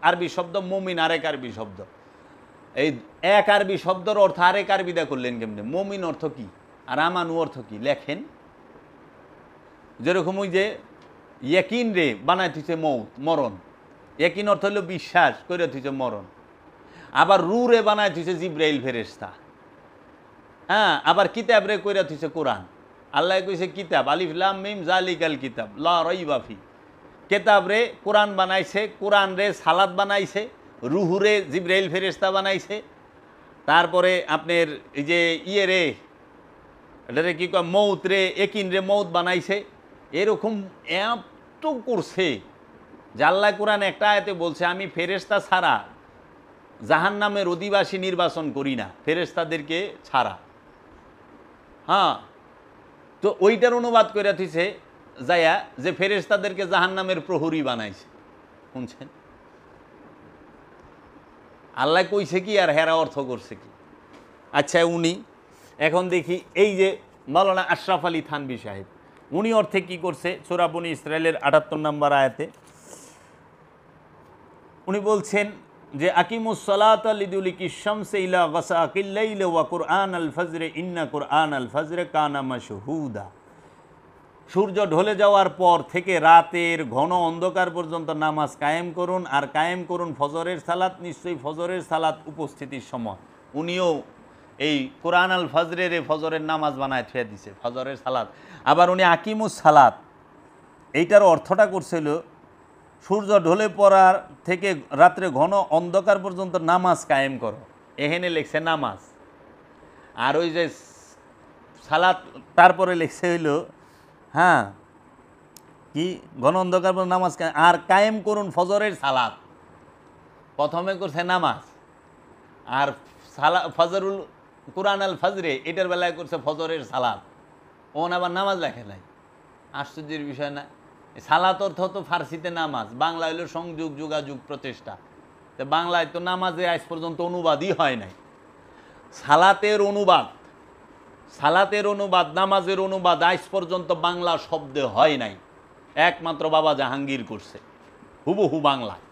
আরবি শব্দ, মুমিন আরেক আরবি শব্দ। এই এক আরবি শব্দের অর্থ আরেক আরবিদা করলেন কেমনে? মুমিন অর্থ কি আর আমানু অর্থ কি লেখেন। যেরকম ওই যে ইয়াকিন রে বানাই থইছে মরণ, ইয়াকিন অর্থ হলো বিশ্বাস করে থইছে মরণ। আবার রু রে বানাই থইছে জিব্রাইল ফেরেশতা। হ্যাঁ, আবার কিতাব রে কইরা থইছে কোরআন। আল্লাহ কইছে কিতাব, আলিফ লাম মিম জালিকাল কিতাব লা রাইবা ফি। কিতাব রে কোরআন বানাইছে, কোরআন রে সালাত বানাইছে, রুহু রে জিব্রাইল ফেরেশতা বানাইছে। তারপরে আপনার এই যে ইয়ে রে এটারে কি কয় মৌত রে, একিন রে মৌত বানাইছে। এরকম এত করছে যে আল্লাহ কোরআন একটা আয়াতে বলছে আমি ফেরেশতা ছাড়া জাহান্নামের অধিবাসী নির্বাচন করি না, ফেরেশতাদেরকে ছাড়া। হ্যাঁ, তো ওইটার অনুবাদ করে দিছে যায়া যে ফেরেশতাদেরকে জাহান্নামের প্রহরী বানাইছে। শুনছেন? আল্লাহ কইছে কি আর হেরা অর্থ করছে কি? আচ্ছা, উনি এখন দেখি এই যে মাওলানা আশরাফ আলী থানভী সাহেব, উনি অর্থে কি করছে? সূরা বনী ইসরাইলের ৭৮ নম্বর আয়াতে উনি বলছেন যে আকিমুস সালাতা লিদুলিকি শামসি ইলা গাসাকিল লাইলি ওয়া কুরআন আল ফজর ইন্না কুরআন আল ফজর কানা মাশহুদা। সূর্য ঢলে যাওয়ার পর থেকে রাতের ঘন অন্ধকার পর্যন্ত নামাজ কায়েম করুন, আর কায়েম করুন ফজরের সালাত, নিশ্চয়ই ফজরের সালাত উপস্থিতির সময়। উনিও এই কোরআন আল ফজরের ফজরের নামাজ বানায় থুয়ে দিছে ফজরের সালাত। আবার উনি আকিমুস সালাত এইটার অর্থটা করছিল সূর্য ঢলে পড়ার থেকে রাত্রে ঘন অন্ধকার পর্যন্ত নামাজ কায়েম করো, এখানে লেখছে নামাজ। আর ওই যে সালাত তারপরে লেখছে হইল হ্যাঁ কি ঘন অন্ধকার পর্যন্ত নামাজ আর কায়েম করুন ফজরের সালাত। প্রথমে করছে নামাজ, আর ফজরুল কুরআন আল ফজরে এটার বেলায় করছে ফজরের সালাত। ওন আবার নামাজ লেখে নাই, আশ্চর্যের বিষয় না? সালাত অর্থ তো ফার্সিতে নামাজ, বাংলা হইল সংযোগ যোগাযোগ প্রচেষ্টা। তো বাংলায় তো নামাজে আজ পর্যন্ত অনুবাদই হয় নাই। সালাতের অনুবাদ নামাজের অনুবাদ আজ পর্যন্ত বাংলা শব্দে হয় নাই, একমাত্র বাবা জাহাঙ্গীর করছে হুবহু বাংলায়।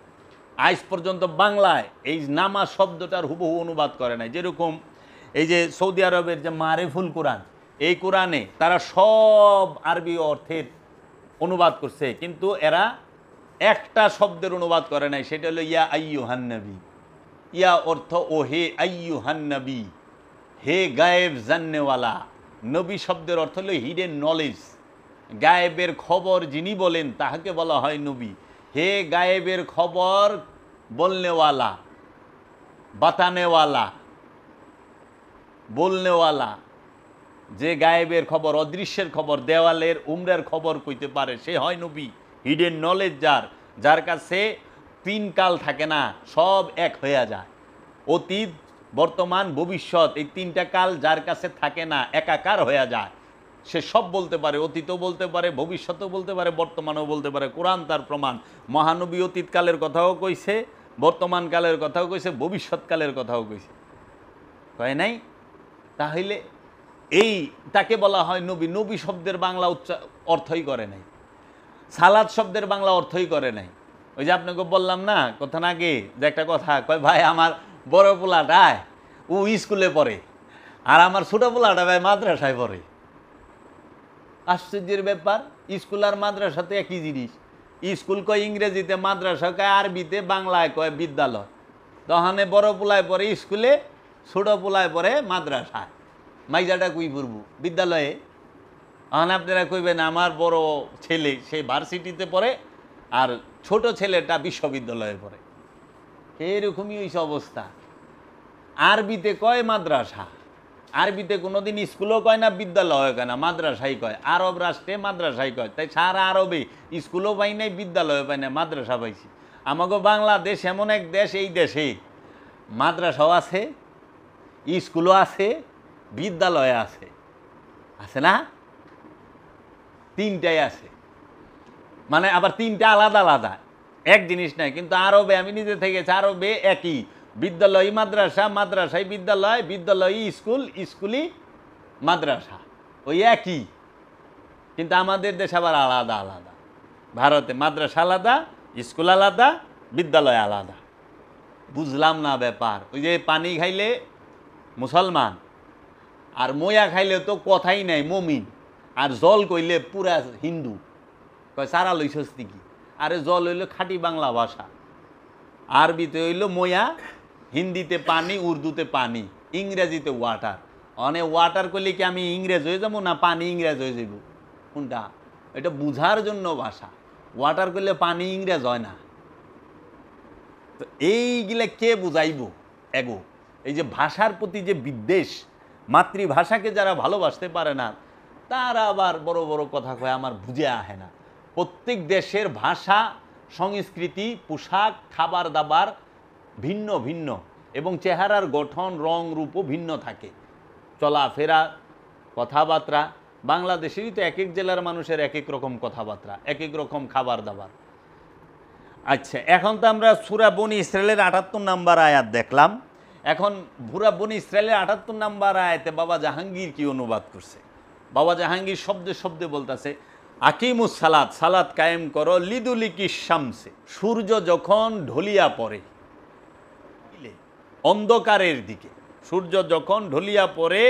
আজ পর্যন্ত বাংলায় এই নামাজ শব্দটার হুবহু অনুবাদ করে নাই। যেরকম এই যে সৌদি আরবের যে মারিফুল কোরআন, এই কোরআনে তারা সব আরবি অর্থের অনুবাদ করছে, কিন্তু এরা একটা শব্দের অনুবাদ করে নাই, সেটা হলো ইয়া আইয়ুহান নবী। ইয়া অর্থ ও হে, আইয়ুহান নবী হে গায়েব জাননেওয়ালা। নবী শব্দের অর্থ হলো হিডেন নলেজ, গায়েবের খবর যিনি বলেন তাহাকে বলা হয় নবী। হে গায়েবের খবর বলনেওয়ালা, বাতানেওয়ালা, বলনেওয়ালা, যে গায়েবের খবর অদৃশ্যের খবর দেওয়ালের উমরের খবর কইতে পারে সে হয় নবী। হিডেন নলেজ যার কাছে তিন কাল থাকে না, সব এক হয়ে যায়। অতীত বর্তমান ভবিষ্যৎ এই তিনটা কাল যার কাছে থাকে না, একাকার হয়ে যায়, সে সব বলতে পারে, অতীতও বলতে পারে, ভবিষ্যতও বলতে পারে, বর্তমানও বলতে পারে। কোরআন তার প্রমাণ। মহানবী অতীতকালের কথাও কইছে, বর্তমান কালের কথাও কইছে, ভবিষ্যৎকালের কথাও কইছে, কয় নাই? তাহলে এই তাকে বলা হয় নবী। নবী শব্দের বাংলা অর্থই করে নাই, সালাত শব্দের বাংলা অর্থই করে নাই। ওই যে আপনাকে বললাম না কথা না আগে যে একটা কথা কয়, ভাই আমার বড় পোলাটায় ও স্কুলে পড়ে আর আমার ছোট পোলাটা ভাই মাদ্রাসায় পড়ে। আশ্চর্যের ব্যাপার, স্কুল আর মাদ্রাসাতে একই জিনিস। স্কুল কয় ইংরেজিতে, মাদ্রাসা কয় আরবিতে, বাংলায় কয় বিদ্যালয়। তখন বড় পোলায় পড়ে স্কুলে, ছোট পোলায় পড়ে মাদ্রাসায়। মাইজাটা কই পড়ব বিদ্যালয়ে। এখন আপনারা কইবেন আমার বড় ছেলে সে ভার্সিটিতে পড়ে আর ছোট ছেলেটা বিশ্ববিদ্যালয়ে পড়ে। এরকমই হইছে অবস্থা। আরবিতে কয় মাদ্রাসা, আরবিতে কোনোদিন স্কুলও কয় না, বিদ্যালয় কয় না, মাদ্রাসাই কয়। আরব রাষ্ট্রে মাদ্রাসাই কয়। তাই সারা আরবে স্কুলও পাই নাই, বিদ্যালয় পাই না, মাদ্রাসা পাইছি। আমাকে বাংলাদেশ এমন এক দেশ, এই দেশে মাদ্রাসাও আছে, স্কুলও আছে, বিদ্যালয় আছে, আছে না? তিনটাই আছে, মানে আবার তিনটা আলাদা আলাদা, এক জিনিস নাই। কিন্তু আরবে আমি নিজে থেকেছি, আরবে একই, বিদ্যালয় মাদ্রাসা, মাদ্রাসায় বিদ্যালয়, বিদ্যালয় স্কুল, স্কুলই মাদ্রাসা, ওই একই। কিন্তু আমাদের দেশ আবার আলাদা আলাদা। ভারতে মাদ্রাসা আলাদা, স্কুল আলাদা, বিদ্যালয় আলাদা। বুঝলাম না ব্যাপার। ওই যে পানি খাইলে মুসলমান, আর ময়া খাইলে তো কথাই নাই মমিন, আর জল কইলে পুরা হিন্দু। কয় সারা লইছস কি? আরে জল হইল খাঁটি বাংলা ভাষা, আরবিতে হইল ময়া, হিন্দিতে পানি, উর্দুতে পানি, ইংরেজিতে ওয়াটার। অনে ওয়াটার করলে কি আমি ইংরেজ হয়ে যাবো না পানি ইংরেজ হয়ে যাব? কোনটা? এটা বুঝার জন্য ভাষা। ওয়াটার করলে পানি ইংরেজ হয় না। তো এইগুলা কে বুঝাইব? এগো এই যে ভাষার প্রতি যে বিদ্বেষ, মাতৃভাষাকে যারা ভালোবাসতে পারে না, তারা আবার বড় বড় কথা কয়, আমার বুঝে আহে না। প্রত্যেক দেশের ভাষা, সংস্কৃতি, পোশাক, খাবার দাবার ভিন্ন ভিন্ন, এবং চেহারার গঠন, রং, রূপও ভিন্ন থাকে, চলাফেরা, কথাবার্তা। বাংলাদেশেরই তো এক এক জেলার মানুষের এক এক রকম কথাবার্তা, এক এক রকম খাবার দাবার। আচ্ছা, এখন তো আমরা সূরা বনী ইসরাইলের ৭৮ নাম্বার আয়াত দেখলাম। এখন সূরা বনী ইসরাইলের ৭৮ নাম্বার আয়াতে বাবা জাহাঙ্গীর কি অনুবাদ করছে? বাবা জাহাঙ্গীর শব্দে শব্দে বলতেছে, আকিমুস সালাত, সালাত কায়েম করো, লিদুলিকি শামসে, সূর্য যখন ঢলিয়া পড়ে অন্ধকারের দিকে, সূর্য যখন ঢলিয়া পড়ে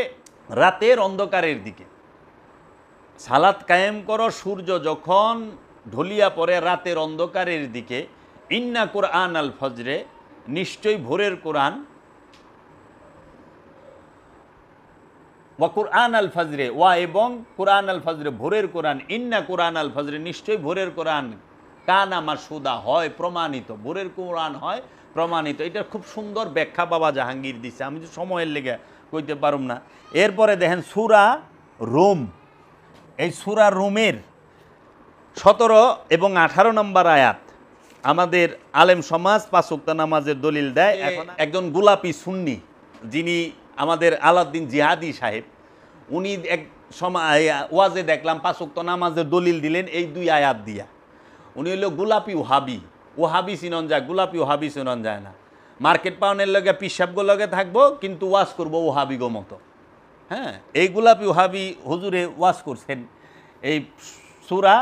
রাতের অন্ধকারের দিকে। সালাত কায়েম করো সূর্য যখন ঢলিয়া পড়ে রাতের অন্ধকারের দিকে। ইন্না কুরআন আল ফজরে, নিশ্চয়ই ভোরের কোরআন, ওয়া কুরআন আল ফজরে, ওয়া এবং কুরআন আল ফজরে, ভোরের কোরআন। ইন্না কুরআন আল ফজরে, নিশ্চয়ই ভোরের কোরআন, কানা মাসুদা, হয় প্রমাণিত, ভোরের কোরআন হয় প্রমাণিত। এটা খুব সুন্দর ব্যাখ্যা বাবা জাহাঙ্গীর দিছে, আমি তো সময়ের লেগে কইতে পারুম না। এরপরে দেখেন সূরা রুম, এই সূরা রুমের ১৭ এবং ১৮ নম্বর আয়াত আমাদের আলেম সমাজ ৫ ওয়াক্ত নামাজের দলিল দেয়। একজন গোলাপি সুন্নি, যিনি আমাদের আলাউদ্দিন জিহাদি সাহেব, উনি এক সময় ওয়াজে দেখলাম ৫ ওয়াক্ত নামাজের দলিল দিলেন এই ২ আয়াত দিয়া। উনি হইল গোলাপি ওহাবি, ওহাবি চিনন যায়, গোলাপি ওহাবি চিনন যায় না। মার্কেট পাউনের লগে পিসাবগো লগে থাকবো, কিন্তু ওয়াজ করবো ওহাবিগো মতো। হ্যাঁ, এই গোলাপি ওহাবি হুজুরে ওয়াজ করছেন এই সূরা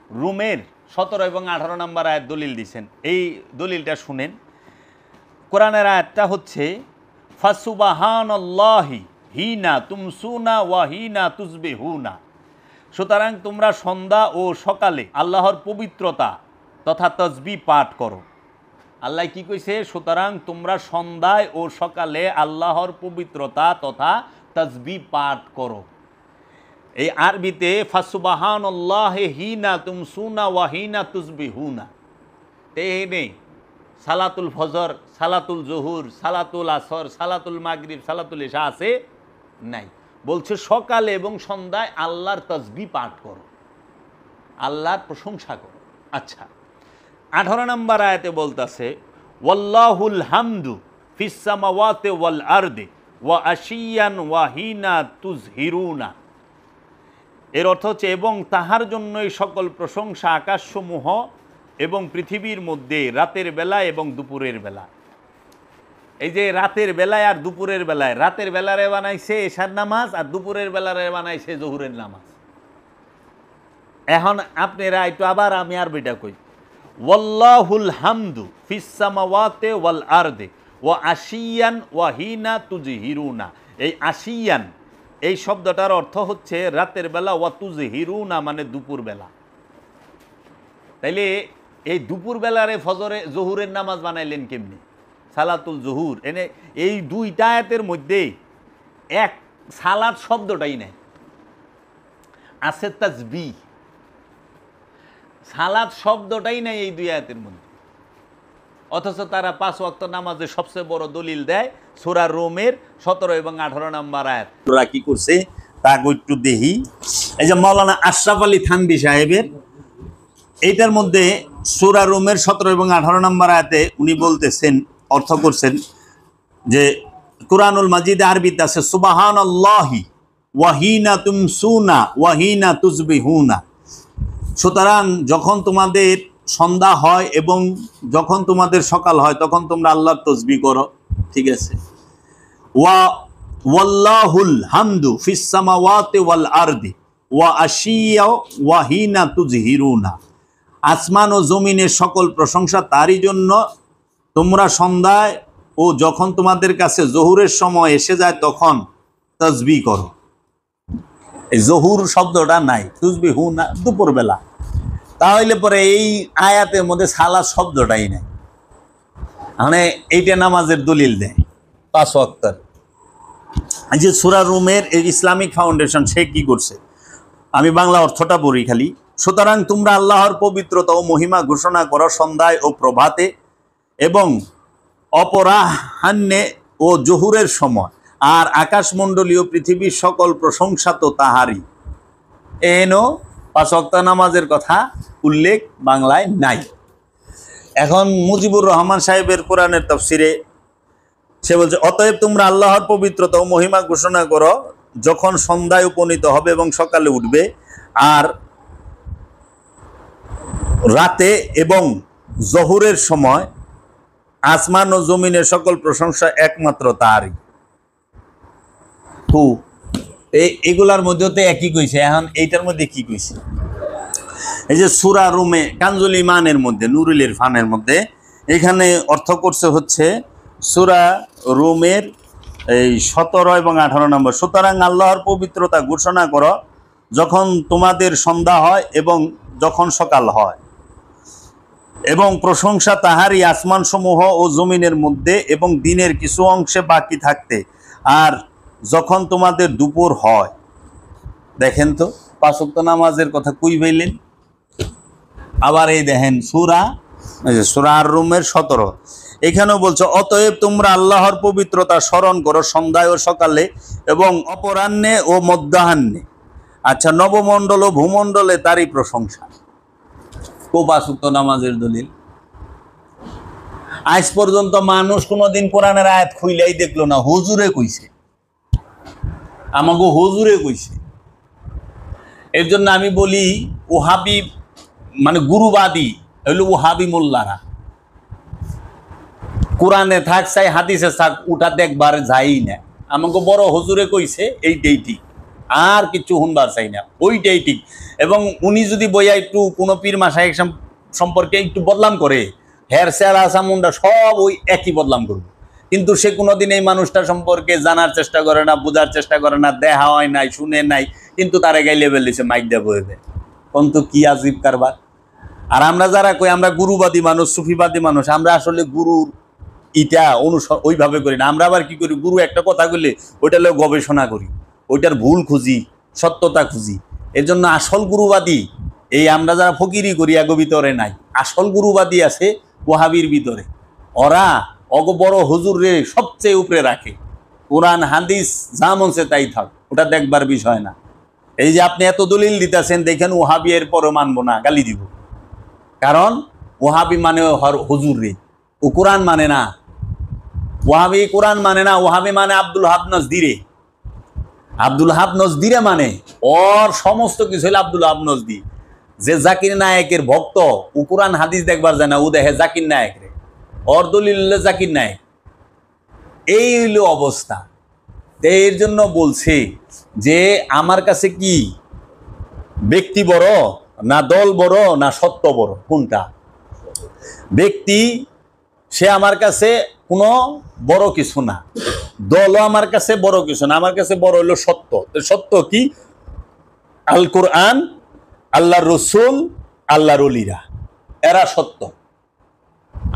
রুমের ১৭ এবং ১৮ নম্বর আয়াত দলিল দিছেন। এই দলিলটা শুনেন। কোরআনের আয়াতটা হচ্ছে, ফাসুবহানাল্লাহি হিনা তুমসুনা ওয়া হিনা তুসবিহুনা, সুতরাং তোমরা সন্ধ্যা ও সকালে আল্লাহর পবিত্রতা তথা তসবিহ পাঠ করো। আল্লাহ কি কইছে? সুতরাং তোমরা সন্ধ্যায় ও সকালে আল্লাহর পবিত্রতা তথা তসবিহ পাঠ করো। এই আরবিতে ফাসুবহানাল্লাহি হিনা তুমসুনা ওয়া হিনা তুসবিহুনা, তেনে সালাতুল ফজর, সালাতুল জোহর, সালাতুল আসর, সালাতুল মাগরিব, সালাতুল ইশা আছে নাই। বলছে সকালে এবং সন্ধ্যায় আল্লাহর তসবিহ পাঠ করো, আল্লাহর প্রশংসা করো। আচ্ছা, ১৮ নম্বর আয়াতে বলতেছে, ওয়াল্লাহুল হামদু ফিস সামাওয়াতি ওয়াল আরদি ওয়া আশিয়ান ওয়া হিনা তুজহিরুনা। এর অর্থ হচ্ছে, এবং তাহার জন্যই সকল প্রশংসা আকাশসমূহ এবং পৃথিবীর মধ্যে রাতের বেলা এবং দুপুরের বেলা। এই যে রাতের বেলায় আর দুপুরের বেলায়, রাতের বেলারে বানাইছে এশার নামাজ, আর দুপুরের বেলারে বানাইছে জোহরের নামাজ। এখন আপনারা একটু আবার আমি আর বেটা কই, ওয়াল্লাহুল হামদু ফিস সামাওয়াতি ওয়াল আরদি ওয়া আশিয়ান ওয়া হিনা তুজহিরুনা। এই আশিয়ান এই শব্দটার অর্থ হচ্ছে রাতের বেলা, ওয়া তুজহিরুনা মানে দুপুর বেলা। তাইলে এই দুপুর বেলারে ফজরে জোহরের নামাজ বানাইলেন কেমনি? সালাতুল জোহর, এনে এই ২টা আয়াতের মধ্যে এক সালাত শব্দটাই নেই, আছে তাসবিহ। সালাত শব্দটাই নাই এই ২ আয়াতের মধ্যে। অথচ তারা 5 ওয়াক্ত নামাজের সবচেয়ে বড় দলিল দেয় সূরা রুমের 17 এবং 18 নম্বর আয়াত। ওরা কি করছে তা একটু দেখি। এই যে মাওলানা আশরাফ আলী থানভী সাহেবের এইটার মধ্যে সূরা রুমের 17 এবং 18 নম্বর আয়াতে উনি বলতেছেন, অর্থ করছেন যে কুরআনুল মাজিদে আরবিতে আছে সুবহানাল্লাহি ওয়া হিনা তুমসুনা ওয়া হিনা তুসবিহুনা। সুতরাং যখন তোমাদের সন্ধ্যা হয় এবং যখন তোমাদের সকাল হয় তখন তোমরা আল্লাহর তাসবিহ করো, ঠিক আছে। ওয়া ওয়াল্লাহুল হামদু ফিস সামাওয়াতি ওয়াল আরদি ওয়া আশিয়া ওয়া হিনা তুজহিরুনা। আসমান ও জমিনের সকল প্রশংসা তারই জন্য, তোমরা সন্ধ্যায় ও যখন তোমাদের কাছে জহুরের সময় এসে যায় তখন তাসবিহ করো। এই জহুর শব্দটা নাই, তুসবিহুনা দুপুরবেলা। তাহলে পরে এই আয়াতের মধ্যে সালাত শব্দটাই নাই, মানে এইটা নামাজের দলিল দেয় 5 ওয়াক্তের। এই যে সূরা রুমের এই ইসলামিক ফাউন্ডেশন সে কি করছে, আমি বাংলা অর্থটা পড়ি খালি। সুতরাং তোমরা আল্লাহর পবিত্রতা ও মহিমা ঘোষণা করো সন্ধ্যায় ও প্রভাতে এবং অপরাহ্নে ও জহুরের সময়, আর আকাশমণ্ডলীয় পৃথিবীর সকল প্রশংসা তো তাহারই। এনো 5 ওয়াক্ত নামাজের কথা উল্লেখ বাংলায় নাই। এখন মুজিবুর রহমান সাহেবের কোরআনের তাফসিরে সে বলছে, অতএব তোমরা আল্লাহর পবিত্রতা ও মহিমা ঘোষণা করো যখন সন্ধ্যায় উপনীত হবে এবং সকালে উঠবে, আর রাতে এবং জহুরের সময় আসমান ও জমিনের সকল প্রশংসা একমাত্র তারই। এগুলার মধ্যে তো একই কইছে, এখন এইটার মধ্যে কি কইছে? এই যে সূরা রুমে কানজুল ইমানের মধ্যে নুরুল ইরফানের মধ্যে এখানে অর্থ করছে হচ্ছে সূরা রুমের এই 17 এবং 18 নম্বর। সুতরাং আল্লাহর পবিত্রতা ঘোষণা করো যখন তোমাদের সন্ধ্যা হয় এবং যখন সকাল হয়, এবং প্রশংসা তাহারই আসমানসমূহ ও জমিনের মধ্যে এবং দিনের কিছু অংশে বাকি থাকতে, আর যখন তোমাদের দুপুর হয়। দেখেন তো 5 ওয়াক্ত নামাজের কথা কই বললেন। আবার এই দেখেন সূরা আর রুমের 17 এখানেও বলছে, অতএব তোমরা আল্লাহর পবিত্রতা স্মরণ করো সন্ধ্যায় ও সকালে এবং অপরাহ্নে ও মধ্যাহ্নে। আচ্ছা, নবমণ্ডল ও ভূমণ্ডলে তারই প্রশংসা। 5 ওয়াক্ত নামাজের দলিল। আজ পর্যন্ত মানুষ কোনোদিন কোরআনের আয়াত খুইলাই দেখলো না, হুজুরে কইছে, আমাকে হুজুরে কইছে। এর জন্য আমি বলি ওহাবি মানে গুরুবাদী হইল ওহাবি মোল্লারা। কোরআনে থাক চাই হাদিসে থাক ওটা দেখবার যাই না, আমাকে বড় হুজুরে কইছে এইটাই ঠিক, আর কিছু শুনবার চাই না, ওইটাই ঠিক। এবং উনি যদি বইয়া একটু কোনো পীর মাসায়েখ সম্পর্কে একটু বদলাম করে, হের চেহারা চামুন্ডা সব ওই একই বদলাম করবে, কিন্তু সে কোনোদিন এই মানুষটা সম্পর্কে জানার চেষ্টা করে না, বোঝার চেষ্টা করে না, দেখা হয় নাই, শুনে নাই, কিন্তু তারা গাইলে বেলিছে মাইক দেবো এবে। কিন্তু কি আজীব কারবার। আর আমরা যারা কই আমরা গুরুবাদী মানুষ, সুফিবাদী মানুষ, আমরা আসলে গুরুর ইটা ওইভাবে করি না। আমরা আবার কি করি, গুরু একটা কথা বললে ওইটা লোক গবেষণা করি, ওইটার ভুল খুঁজি, সত্যতা খুঁজি। এর জন্য আসল গুরুবাদী এই আমরা যারা ফকিরি করি এগো ভিতরে নাই, আসল গুরুবাদী আছে ওয়াহাবির ভিতরে। ওরা অগ বড় হুজুর রে সবচেয়ে উপরে রাখে, কোরআন হাদিস যা মনছে তাই থাক, ওটা দেখবার বিষয় না। এই যে আপনি এত দলিল দিতেছেন, দেখেন ওহাবি এর পরে মানবো না, গালি দিব। কারণ ওহাবি মানে হুজুর রে, ও কোরআন মানে না। ওহাবি কোরআন মানে না, ওহাবি মানে আব্দুল হাব নজদিরে। আব্দুল হাব নজদিরে মানে ওর সমস্ত কিছু হইল আব্দুল হাব নজদি। যে জাকির নায়েকের ভক্ত, ও কোরআন হাদিস দেখবার যায় না, ও দেখে জাকির নায়েক রে, ওর দলিল জাকির নায়েক। এই হইল অবস্থা। এর জন্য বলছে যে আমার কাছে কি ব্যক্তি বড় না দল বড় না সত্য বড়, কোনটা? ব্যক্তি সে আমার কাছে কোনো বড় কিছু না, দলও আমার কাছে বড় কিছু না, আমার কাছে বড় হলো সত্য। সত্য কি? আল কোরআন, আল্লাহর রসুল, আল্লাহর ওলিরা, এরা সত্য,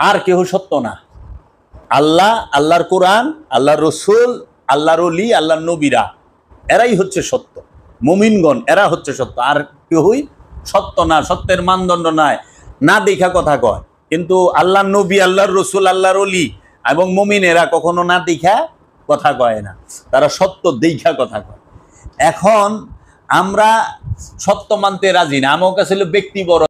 আর কেউ সত্য না। আল্লাহ, আল্লাহর কোরআন, আল্লাহর রসুল, আল্লাহর ওলি, আল্লাহর নবীরা, এরাই হচ্ছে সত্য। মুমিনগণ এরা হচ্ছে সত্য, আর কেউই সত্য না। সত্যের মানদণ্ড নাই, না দেখা কথা কয়। কিন্তু আল্লাহর নবী, আল্লাহর রসুল, আল্লাহর অলি এবং মুমিনেরা কখনো না দেখা কথা কয় না, তারা সত্য দেখা কথা কয়। এখন আমরা সত্য মানতে রাজি না, আমার কাছে হলো ব্যক্তি বড়।